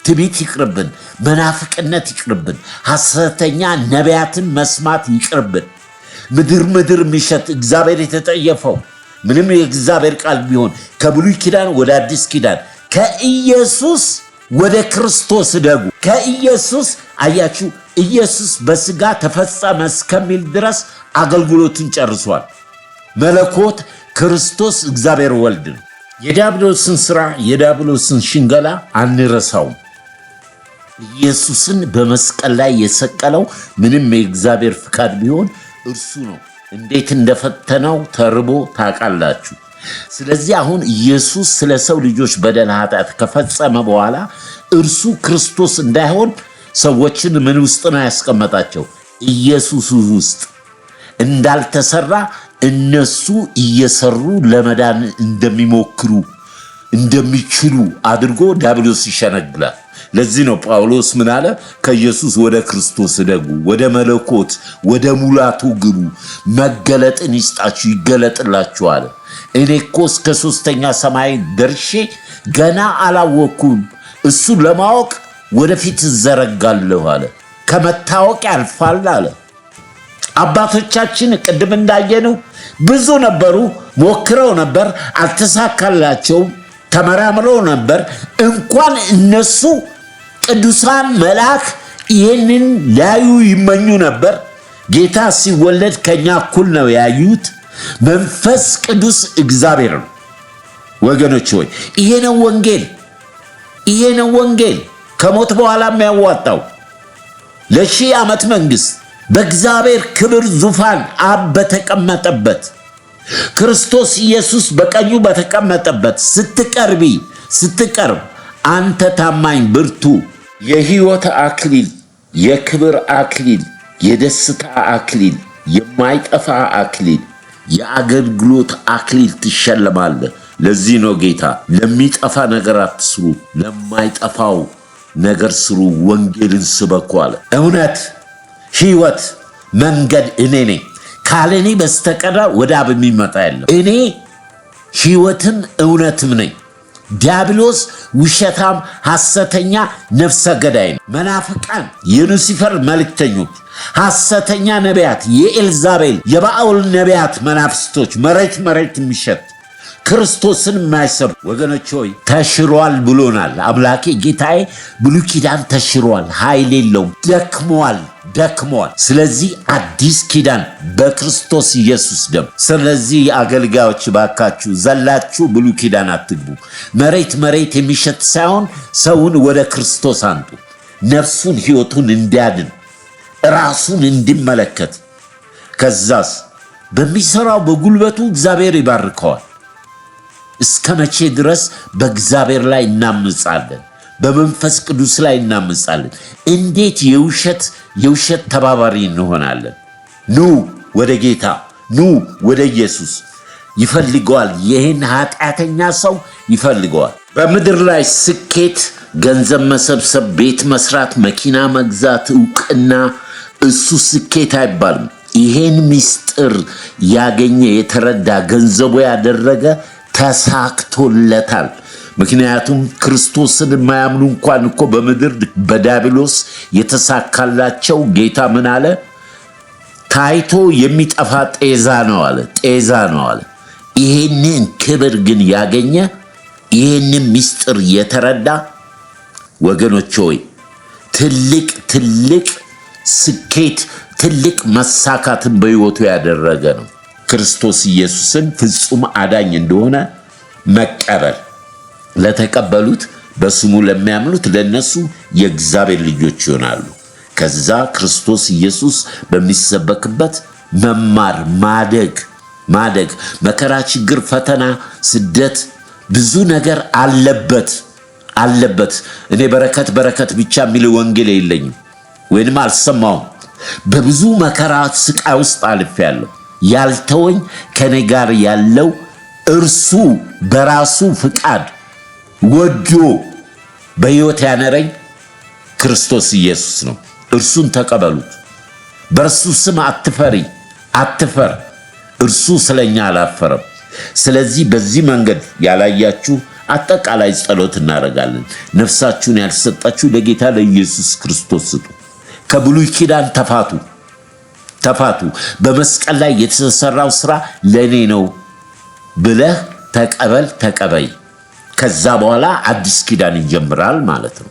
[SPEAKER 2] ትዕቢት ይቅርብን፣ መናፍቅነት ይቅርብን፣ ሐሰተኛ ነቢያትን መስማት ይቅርብን። ምድር የሚሸት እግዚአብሔር የተጠየፈው ምንም የእግዚአብሔር ቃል ቢሆን ከብሉይ ኪዳን ወደ አዲስ ኪዳን ከኢየሱስ ወደ ክርስቶስ ደጉ። ከኢየሱስ አያችሁ፣ ኢየሱስ በሥጋ ተፈጸመ እስከሚል ድረስ አገልግሎትን ጨርሷል። መለኮት ክርስቶስ እግዚአብሔር ወልድ ነው። የዲያብሎስን ሥራ የዲያብሎስን ሽንገላ አንረሳውም። ኢየሱስን በመስቀል ላይ የሰቀለው ምንም የእግዚአብሔር ፍቃድ ቢሆን እርሱ ነው። እንዴት እንደፈተነው ተርቦ ታውቃላችሁ። ስለዚህ አሁን ኢየሱስ ስለ ሰው ልጆች በደል ኃጢአት ከፈጸመ በኋላ እርሱ ክርስቶስ እንዳይሆን ሰዎችን ምን ውስጥ ነው ያስቀመጣቸው? ኢየሱስ ውስጥ እንዳልተሰራ እነሱ እየሰሩ ለመዳን እንደሚሞክሩ እንደሚችሉ አድርጎ ዲያብሎስ ይሸነግላል። ለዚህ ነው ጳውሎስ ምን አለ? ከኢየሱስ ወደ ክርስቶስ ደጉ፣ ወደ መለኮት ወደ ሙላቱ ግቡ፣ መገለጥን ይስጣችሁ ይገለጥላችሁ አለ። እኔ እኮ እስከ 3ኛ ሰማይ ደርሼ ገና አላወቅኩም፣ እሱ ለማወቅ ወደፊት እዘረጋለሁ አለ። ከመታወቅ ያልፋል አለ። አባቶቻችን ቅድም እንዳየነው ብዙ ነበሩ፣ ሞክረው ነበር፣ አልተሳካላቸውም። ተመራምረው ነበር። እንኳን እነሱ ቅዱሳን መልአክ ይህንን ሊያዩ ይመኙ ነበር። ጌታ ሲወለድ ከኛ እኩል ነው ያዩት። መንፈስ ቅዱስ እግዚአብሔር ነው። ወገኖች ሆይ ይሄ ነው ወንጌል። ይሄ ነው ወንጌል ከሞት በኋላ የሚያዋጣው ለሺህ ዓመት መንግሥት በእግዚአብሔር ክብር ዙፋን አብ በተቀመጠበት ክርስቶስ ኢየሱስ በቀኙ በተቀመጠበት ስትቀርብ አንተ ታማኝ ብርቱ የሕይወት አክሊል፣ የክብር አክሊል፣ የደስታ አክሊል፣ የማይጠፋ አክሊል፣ የአገልግሎት አክሊል ትሸለማለህ። ለዚህ ነው ጌታ ለሚጠፋ ነገር አትስሩ፣ ለማይጠፋው ነገር ስሩ፣ ወንጌልን ስበኩ አለ። እውነት፣ ሕይወት፣ መንገድ እኔ ነኝ። ካለ እኔ በስተቀር ወደ አብ የሚመጣ የለም። እኔ ሕይወትም እውነትም ነኝ። ዲያብሎስ ውሸታም፣ ሐሰተኛ፣ ነፍሰ ገዳይ ነው። መናፍቃን፣ የሉሲፈር መልእክተኞች፣ ሐሰተኛ ነቢያት፣ የኤልዛቤል የባኦል ነቢያት መናፍስቶች፣ መሬት የሚሸት ክርስቶስን የማይሰብኩ ወገኖች ሆይ ተሽሯል ብሎናል አምላኬ ጌታዬ። ብሉይ ኪዳን ተሽሯል፣ ኃይል የለውም፣ ደክሟል። ስለዚህ አዲስ ኪዳን በክርስቶስ ኢየሱስ ደም። ስለዚህ አገልጋዮች ባካችሁ ዘላችሁ ብሉይ ኪዳን አትግቡ። መሬት የሚሸት ሳይሆን ሰውን ወደ ክርስቶስ አንጡ። ነፍሱን ሕይወቱን እንዲያድን ራሱን እንዲመለከት። ከዛስ በሚሰራው በጉልበቱ እግዚአብሔር ይባርከዋል። እስከ መቼ ድረስ በእግዚአብሔር ላይ እናምጻለን? በመንፈስ ቅዱስ ላይ እናምጻለን? እንዴት የውሸት ተባባሪ እንሆናለን? ኑ ወደ ጌታ፣ ኑ ወደ ኢየሱስ። ይፈልገዋል። ይህን ኃጢአተኛ ሰው ይፈልገዋል። በምድር ላይ ስኬት፣ ገንዘብ መሰብሰብ፣ ቤት መስራት፣ መኪና መግዛት፣ ዕውቅና፣ እሱ ስኬት አይባልም። ይሄን ምስጢር ያገኘ የተረዳ ገንዘቡ ያደረገ ተሳክቶለታል። ምክንያቱም ክርስቶስን የማያምኑ እንኳን እኮ በምድር በዲያብሎስ የተሳካላቸው ጌታ ምን አለ? ታይቶ የሚጠፋ ጤዛ ነው አለ። ይሄንን ክብር ግን ያገኘ ይሄንን ምስጢር የተረዳ ወገኖች ሆይ ትልቅ ስኬት፣ ትልቅ መሳካትን በሕይወቱ ያደረገ ነው። ክርስቶስ ኢየሱስን ፍጹም አዳኝ እንደሆነ መቀበል፣ ለተቀበሉት በስሙ ለሚያምኑት ለነሱ የእግዚአብሔር ልጆች ይሆናሉ። ከዛ ክርስቶስ ኢየሱስ በሚሰበክበት መማር፣ ማደግ፣ መከራ፣ ችግር፣ ፈተና፣ ስደት ብዙ ነገር አለበት። እኔ በረከት ብቻ የሚል ወንጌል የለኝም ወይንም አልሰማውም። በብዙ መከራ ስቃይ ውስጥ አልፌያለሁ። ያልተወኝ ከኔ ጋር ያለው እርሱ በራሱ ፍቃድ ወዶ በሕይወት ያነረኝ ክርስቶስ ኢየሱስ ነው። እርሱን ተቀበሉት። በእርሱ ስም አትፈር። እርሱ ስለኛ አላፈረም። ስለዚህ በዚህ መንገድ ያላያችሁ አጠቃላይ ጸሎት እናደርጋለን። ነፍሳችሁን ያልሰጣችሁ ለጌታ ለኢየሱስ ክርስቶስ ስጡ። ከብሉይ ኪዳን ተፋቱ። በመስቀል ላይ የተሰራው ስራ ለኔ ነው ብለህ ተቀበይ። ከዛ በኋላ አዲስ ኪዳን ይጀምራል ማለት ነው።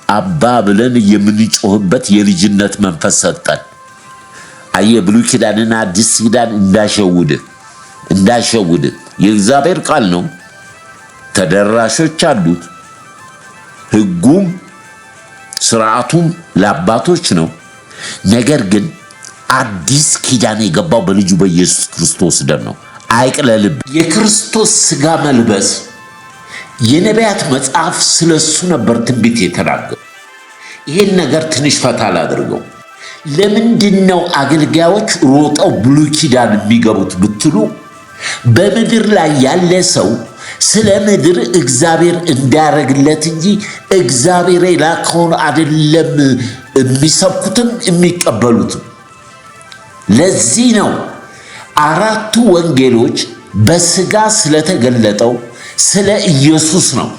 [SPEAKER 2] አባ ብለን የምንጮህበት የልጅነት መንፈስ ሰጠን። አየህ፣ ብሉይ ኪዳንና አዲስ ኪዳን እንዳሸውድህ የእግዚአብሔር ቃል ነው። ተደራሾች አሉት። ሕጉም ስርዓቱም ለአባቶች ነው። ነገር ግን አዲስ ኪዳን የገባው በልጁ በኢየሱስ ክርስቶስ ደም ነው። አይቅለልብ። የክርስቶስ ሥጋ መልበስ የነቢያት መጽሐፍ ስለሱ ነበር ትንቢት የተናገሩ። ይህን ነገር ትንሽ ፈታ ላድርገው። ለምንድን ነው አገልጋዮች ሮጠው ብሉይ ኪዳን የሚገቡት ብትሉ፣ በምድር ላይ ያለ ሰው ስለ ምድር እግዚአብሔር እንዳያረግለት እንጂ እግዚአብሔር የላከውን አይደለም የሚሰብኩትም የሚቀበሉትም። ለዚህ ነው አራቱ ወንጌሎች በሥጋ ስለተገለጠው ስለ ኢየሱስ ነው።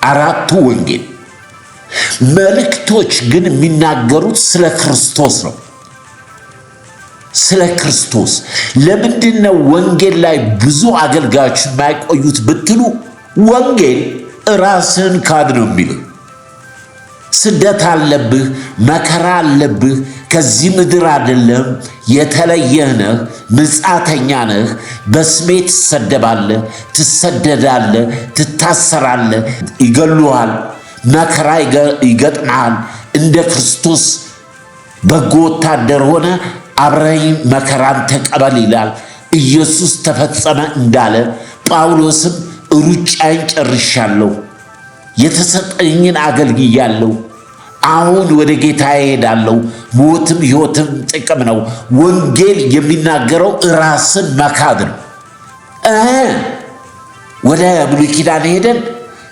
[SPEAKER 2] አራቱ ወንጌል መልእክቶች ግን የሚናገሩት ስለ ክርስቶስ ነው። ስለ ክርስቶስ። ለምንድነው ወንጌል ላይ ብዙ አገልጋዮች የማይቆዩት ብትሉ፣ ወንጌል ራስን ካድ ነው የሚለው። ስደት አለብህ፣ መከራ አለብህ፣ ከዚህ ምድር አይደለም፣ የተለየህ ነህ፣ ምጻተኛ ነህ፣ በስሜ ትሰደባለህ፣ ትሰደዳለህ፣ ትታሰራለህ፣ ይገሉሃል፣ መከራ ይገጥምሃል። እንደ ክርስቶስ በጎ ወታደር ሆነ አብረኝ መከራን ተቀበል ይላል። ኢየሱስ ተፈጸመ እንዳለ ጳውሎስም ሩጫዬን ጨርሻለሁ፣ የተሰጠኝን አገልግያለሁ፣ አሁን ወደ ጌታ እሄዳለሁ፣ ሞትም ሕይወትም ጥቅም ነው። ወንጌል የሚናገረው ራስን መካድ ነው። ወደ ብሉይ ኪዳን ሄደን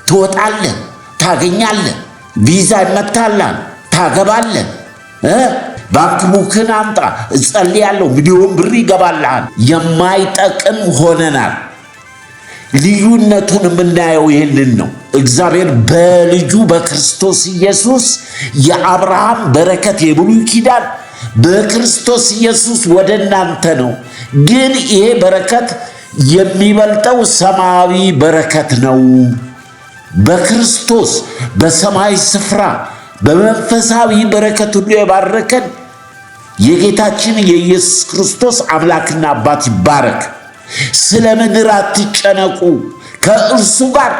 [SPEAKER 2] ትወጣለህ፣ ታገኛለህ፣ ቪዛ ይመታልሃል፣ ታገባለህ፣ ባንክ ቡክን አምጣ እጸልያለሁ፣ ሚሊዮን ብር ይገባልሃል። የማይጠቅም ሆነናል። ልዩነቱን የምናየው ይህንን ነው። እግዚአብሔር በልጁ በክርስቶስ ኢየሱስ የአብርሃም በረከት የብሉይ ኪዳን በክርስቶስ ኢየሱስ ወደ እናንተ ነው። ግን ይሄ በረከት የሚበልጠው ሰማያዊ በረከት ነው። በክርስቶስ በሰማይ ስፍራ በመንፈሳዊ በረከት ሁሉ የባረከን የጌታችን የኢየሱስ ክርስቶስ አምላክና አባት ይባረክ። ስለ ምድር አትጨነቁ፣ ከእርሱ ጋር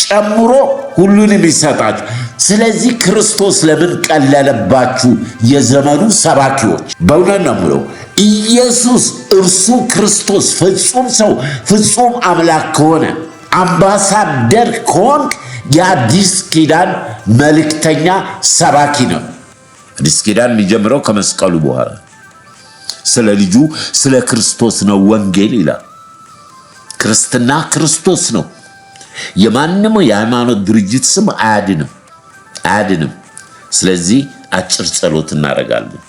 [SPEAKER 2] ጨምሮ ሁሉንም ይሰጣችሁ። ስለዚህ ክርስቶስ ለምን ቀለለባችሁ? የዘመኑ ሰባኪዎች በእውነት ነው የምለው። ኢየሱስ እርሱ ክርስቶስ ፍጹም ሰው ፍጹም አምላክ ከሆነ አምባሳደር ከሆንክ የአዲስ ኪዳን መልእክተኛ ሰባኪ ነው። አዲስ ኪዳን የሚጀምረው ከመስቀሉ በኋላ ስለ ልጁ ስለ ክርስቶስ ነው ወንጌል ይላል። ክርስትና ክርስቶስ ነው። የማንም የሃይማኖት ድርጅት ስም አያድንም። ስለዚህ አጭር ጸሎት እናደርጋለን።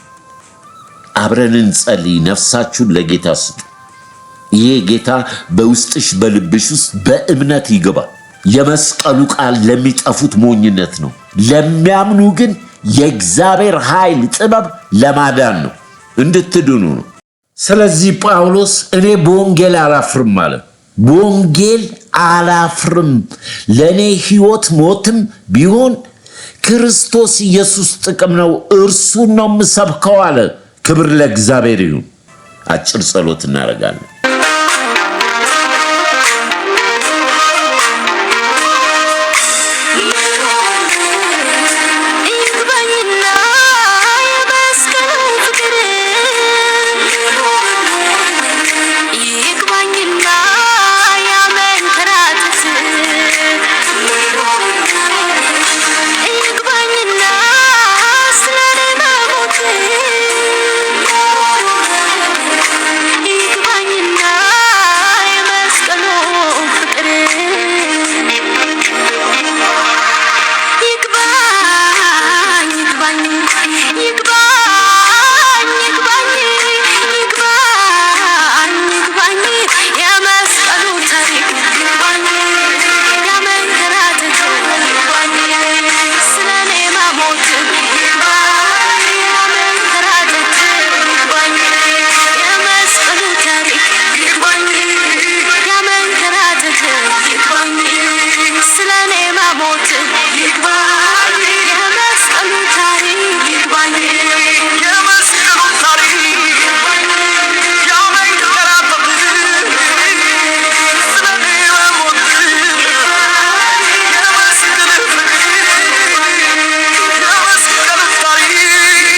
[SPEAKER 2] አብረን እንጸልይ። ነፍሳችሁን ለጌታ ስጡ። ይሄ ጌታ በውስጥሽ በልብሽ ውስጥ በእምነት ይገባ። የመስቀሉ ቃል ለሚጠፉት ሞኝነት ነው፣ ለሚያምኑ ግን የእግዚአብሔር ኃይል ጥበብ ለማዳን ነው፣ እንድትድኑ ነው። ስለዚህ ጳውሎስ እኔ በወንጌል አላፍርም አለ። በወንጌል አላፍርም፣ ለእኔ ሕይወት ሞትም ቢሆን ክርስቶስ ኢየሱስ ጥቅም ነው፣ እርሱን ነው የምሰብከው አለ። ክብር ለእግዚአብሔር ይሁን። አጭር ጸሎት እናደርጋለን።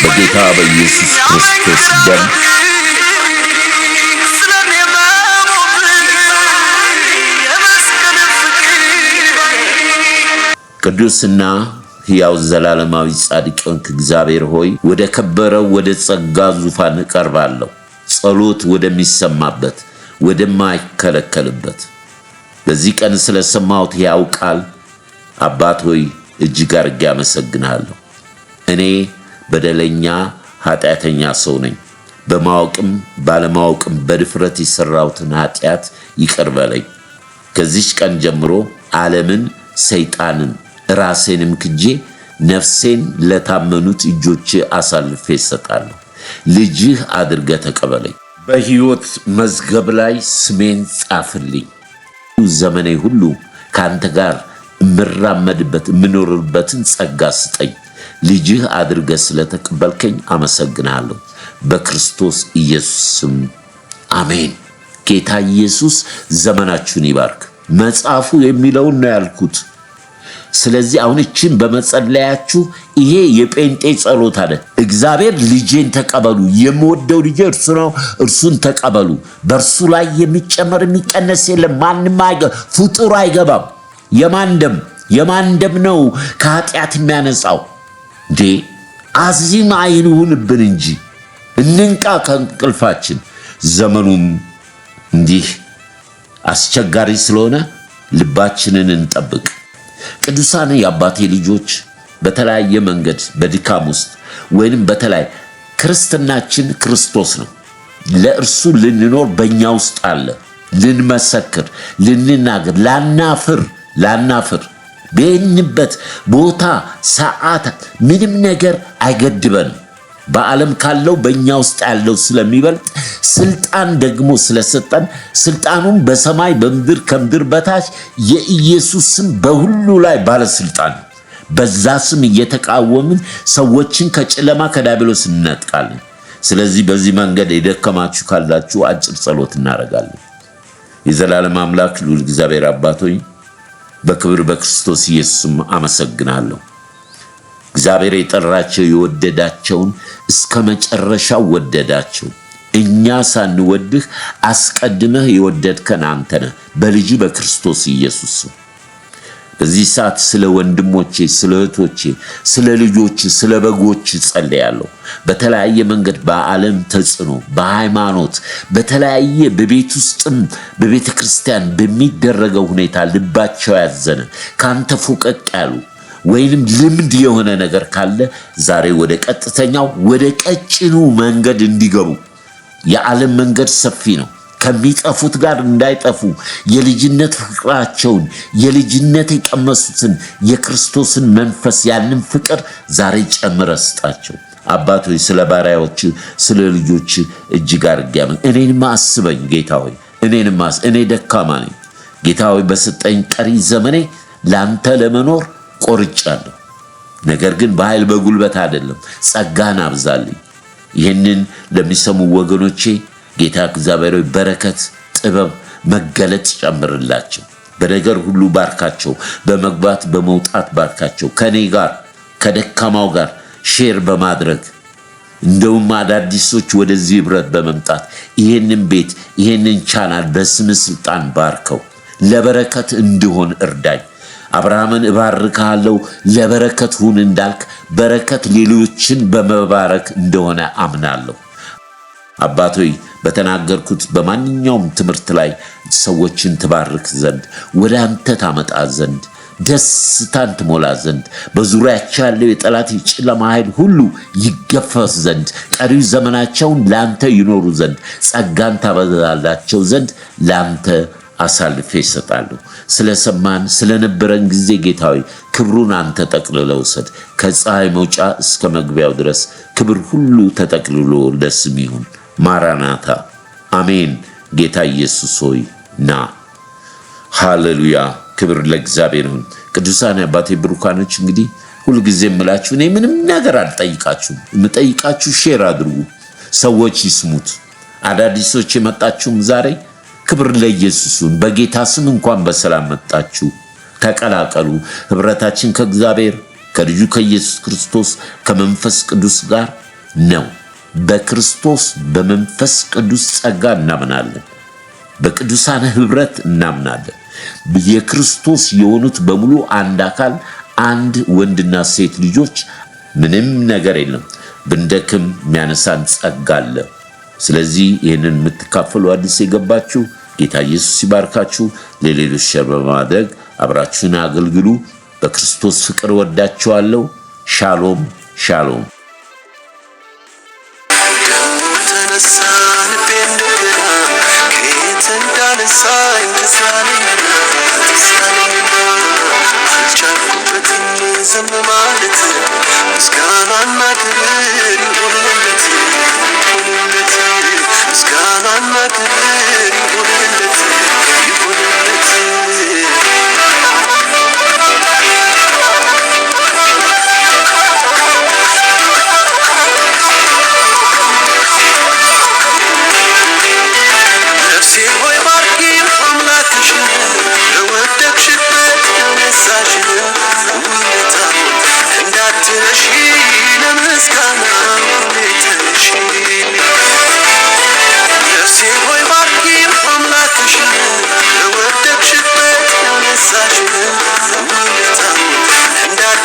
[SPEAKER 2] በጌታ በኢየሱስ ክርስቶስ ደም ቅዱስና ሕያው ዘላለማዊ ጻድቅ ሆንክ እግዚአብሔር ሆይ ወደ ከበረው ወደ ጸጋ ዙፋን እቀርባለሁ። ጸሎት ወደሚሰማበት ወደማይከለከልበት በዚህ ቀን ስለሰማሁት ሕያው ቃል አባት ሆይ እጅግ አድርጌ አመሰግናለሁ። እኔ በደለኛ ኃጢአተኛ ሰው ነኝ። በማወቅም ባለማወቅም በድፍረት የሰራሁትን ኃጢአት ይቅር በለኝ። ከዚህ ቀን ጀምሮ ዓለምን፣ ሰይጣንን፣ ራሴንም ክጄ ነፍሴን ለታመኑት እጆች አሳልፌ እሰጣለሁ። ልጅህ አድርገህ ተቀበለኝ። በሕይወት መዝገብ ላይ ስሜን ጻፍልኝ። ዘመኔ ሁሉ ከአንተ ጋር እምራመድበት እምኖርበትን ጸጋ ስጠኝ። ልጅህ አድርገህ ስለተቀበልከኝ አመሰግናለሁ። በክርስቶስ ኢየሱስ ስም አሜን። ጌታ ኢየሱስ ዘመናችሁን ይባርክ። መጽሐፉ የሚለውን ነው ያልኩት። ስለዚህ አሁን እችን በመጸለያችሁ ይሄ የጴንጤ ጸሎት አለ። እግዚአብሔር ልጄን ተቀበሉ፣ የምወደው ልጄ እርሱ ነው፣ እርሱን ተቀበሉ። በእርሱ ላይ የሚጨመር የሚቀነስ የለም። ማንም ፍጡር አይገባም። የማን ደም ነው ከኃጢአት የሚያነጻው? እንዴ አዚም አይሁንብን እንጂ እንንቃ ከእንቅልፋችን። ዘመኑም እንዲህ አስቸጋሪ ስለሆነ ልባችንን እንጠብቅ። ቅዱሳን የአባቴ ልጆች በተለያየ መንገድ በድካም ውስጥ ወይንም በተለይ ክርስትናችን ክርስቶስ ነው። ለእርሱ ልንኖር በእኛ ውስጥ አለ። ልንመሰክር፣ ልንናገር፣ ላናፍር በየንበት ቦታ ሰዓት ምንም ነገር አይገድበን። በዓለም ካለው በእኛ ውስጥ ያለው ስለሚበልጥ ስልጣን ደግሞ ስለሰጠን ስልጣኑም በሰማይ በምድር ከምድር በታች የኢየሱስ ስም በሁሉ ላይ ባለስልጣን። በዛ ስም እየተቃወምን ሰዎችን ከጨለማ ከዲያብሎስ እንነጥቃለን። ስለዚህ በዚህ መንገድ የደከማችሁ ካላችሁ አጭር ጸሎት እናደርጋለን። የዘላለም አምላክ ልዑል እግዚአብሔር አባት ሆይ በክብር በክርስቶስ ኢየሱስም አመሰግናለሁ። እግዚአብሔር የጠራቸው የወደዳቸውን እስከ መጨረሻው ወደዳቸው። እኛ ሳንወድህ አስቀድመህ የወደድከን አንተ ነህ በልጅ በክርስቶስ ኢየሱስ። በዚህ ሰዓት ስለ ወንድሞቼ፣ ስለ እህቶቼ፣ ስለ ልጆች፣ ስለ በጎች ጸልያለሁ። በተለያየ መንገድ በዓለም ተጽዕኖ፣ በሃይማኖት፣ በተለያየ በቤት ውስጥም በቤተ ክርስቲያን በሚደረገው ሁኔታ ልባቸው ያዘነ ካንተ ፎቀቅ ያሉ ወይንም ልምድ የሆነ ነገር ካለ ዛሬ ወደ ቀጥተኛው ወደ ቀጭኑ መንገድ እንዲገቡ። የዓለም መንገድ ሰፊ ነው። ከሚጠፉት ጋር እንዳይጠፉ የልጅነት ፍቅራቸውን የልጅነት የቀመሱትን የክርስቶስን መንፈስ ያንን ፍቅር ዛሬ ጨምረህ ስጣቸው። አባት ሆይ ስለ ባሪያዎች ስለ ልጆች እጅግ አድርጌ እኔንም አስበኝ ጌታ ሆይ። እኔ ደካማ ነኝ ጌታ ሆይ። በሰጠኝ ቀሪ ዘመኔ ላንተ ለመኖር ቆርጫለሁ። ነገር ግን በኃይል በጉልበት አይደለም፣ ጸጋን አብዛልኝ። ይህንን ለሚሰሙ ወገኖቼ ጌታ እግዚአብሔር በረከት፣ ጥበብ፣ መገለጥ ጨምርላቸው። በነገር ሁሉ ባርካቸው። በመግባት በመውጣት ባርካቸው። ከኔ ጋር ከደካማው ጋር ሼር በማድረግ እንደውም አዳዲሶች ወደዚህ ህብረት በመምጣት ይህንን ቤት ይህንን ቻናል በስም ስልጣን ባርከው። ለበረከት እንድሆን እርዳኝ። አብርሃምን እባርካለሁ ለበረከት ሁን እንዳልክ በረከት ሌሎችን በመባረክ እንደሆነ አምናለሁ። አባቶይ በተናገርኩት በማንኛውም ትምህርት ላይ ሰዎችን ትባርክ ዘንድ ወደ አንተ ታመጣ ዘንድ ደስታን ትሞላ ዘንድ በዙሪያቸው ያለው የጠላት የጨለማ ኃይል ሁሉ ይገፈፍ ዘንድ ቀሪው ዘመናቸውን ላንተ ይኖሩ ዘንድ ጸጋን ታበዛላቸው ዘንድ ላንተ አሳልፌ ይሰጣሉ። ስለሰማን ስለነበረን ጊዜ ጌታዊ ክብሩን አንተ ጠቅልለው ውሰድ። ከፀሐይ መውጫ እስከ መግቢያው ድረስ ክብር ሁሉ ተጠቅልሎ ለስም ይሁን። ማራናታ አሜን። ጌታ ኢየሱስ ሆይ ና። ሃሌሉያ። ክብር ለእግዚአብሔር ይሁን። ቅዱሳን አባቴ ብሩካኖች፣ እንግዲህ ሁሉ ጊዜ የምላችሁ እኔ ምንም ነገር አልጠይቃችሁም። የምጠይቃችሁ ሼር አድርጉ፣ ሰዎች ይስሙት። አዳዲሶች የመጣችሁም ዛሬ ክብር ለኢየሱስ ይሁን። በጌታ ስም እንኳን በሰላም መጣችሁ። ተቀላቀሉ። ህብረታችን ከእግዚአብሔር ከልጁ ከኢየሱስ ክርስቶስ ከመንፈስ ቅዱስ ጋር ነው። በክርስቶስ በመንፈስ ቅዱስ ጸጋ እናምናለን። በቅዱሳን ህብረት እናምናለን። የክርስቶስ የሆኑት በሙሉ አንድ አካል፣ አንድ ወንድና ሴት ልጆች፣ ምንም ነገር የለም። ብንደክም የሚያነሳን ጸጋ አለ። ስለዚህ ይህንን የምትካፈሉ አዲስ የገባችሁ ጌታ ኢየሱስ ይባርካችሁ። ለሌሎች ሸር በማድረግ አብራችሁን አገልግሉ። በክርስቶስ ፍቅር ወዳችኋለሁ። ሻሎም ሻሎም።
[SPEAKER 1] ዝም ማለት ምስጋናና ክብር ይሁንለት።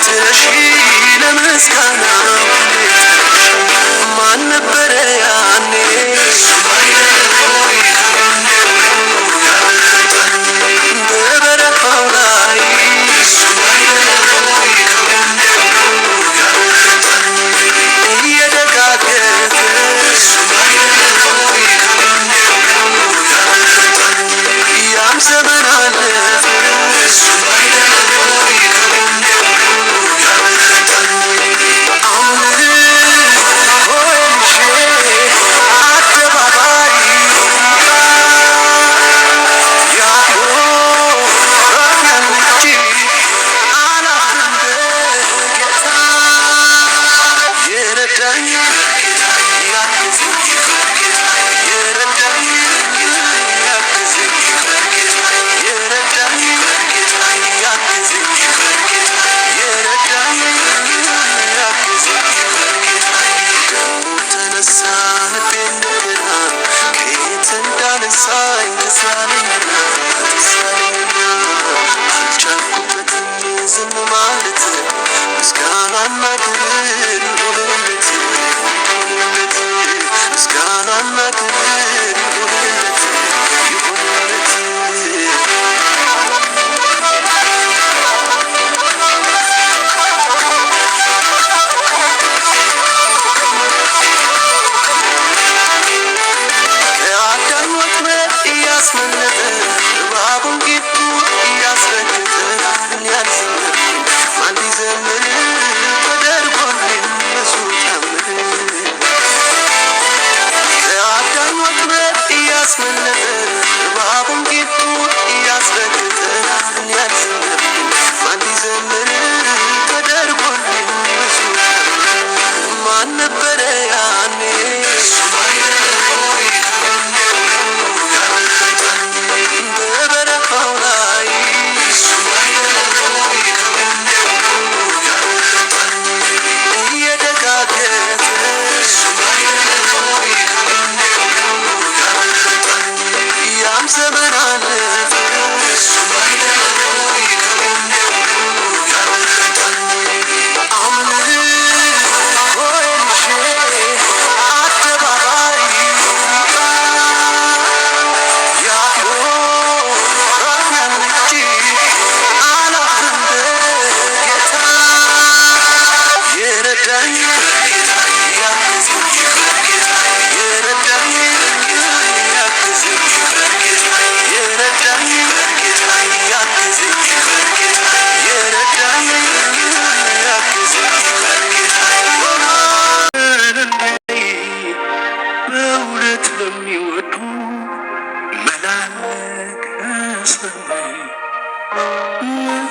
[SPEAKER 1] ትነሺ ለምስጋና ማን ነበረ ያኔ በበረሃው ላይ እየደጋገተ ያም ዘመን አለፈ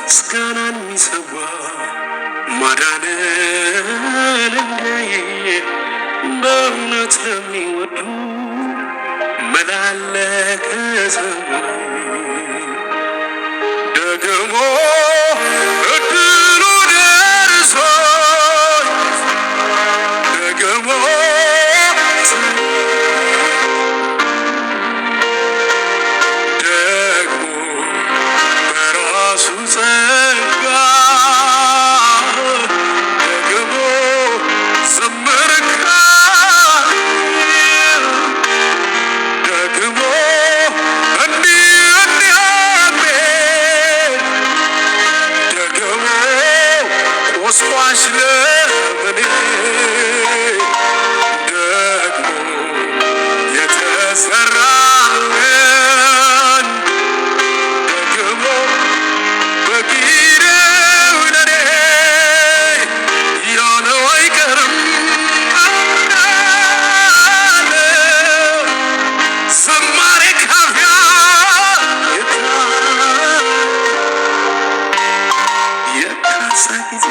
[SPEAKER 1] ምስጋናን የሚሰዋ ማዳንን እንዳየ በእውነት ለሚወዱ መላለከ ሰማይ ደግሞ እድሉ ደርሶኝ ደግሞ በራሱ ጸጋ ደግሞ ዘመርካ ደግሞ ደግሞ ቆስቋሽ ለምኔ ደግሞ የተሰራልን ደግሞ በጊዜው ለኔ ያለው አይቀርም አለ ዘማሬ ካፊያ የካሳ ጊዜ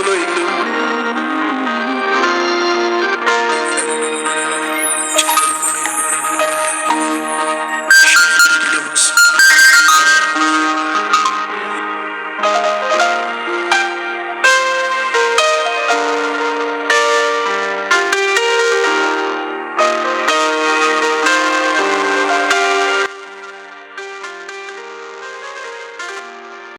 [SPEAKER 1] ብሎኝ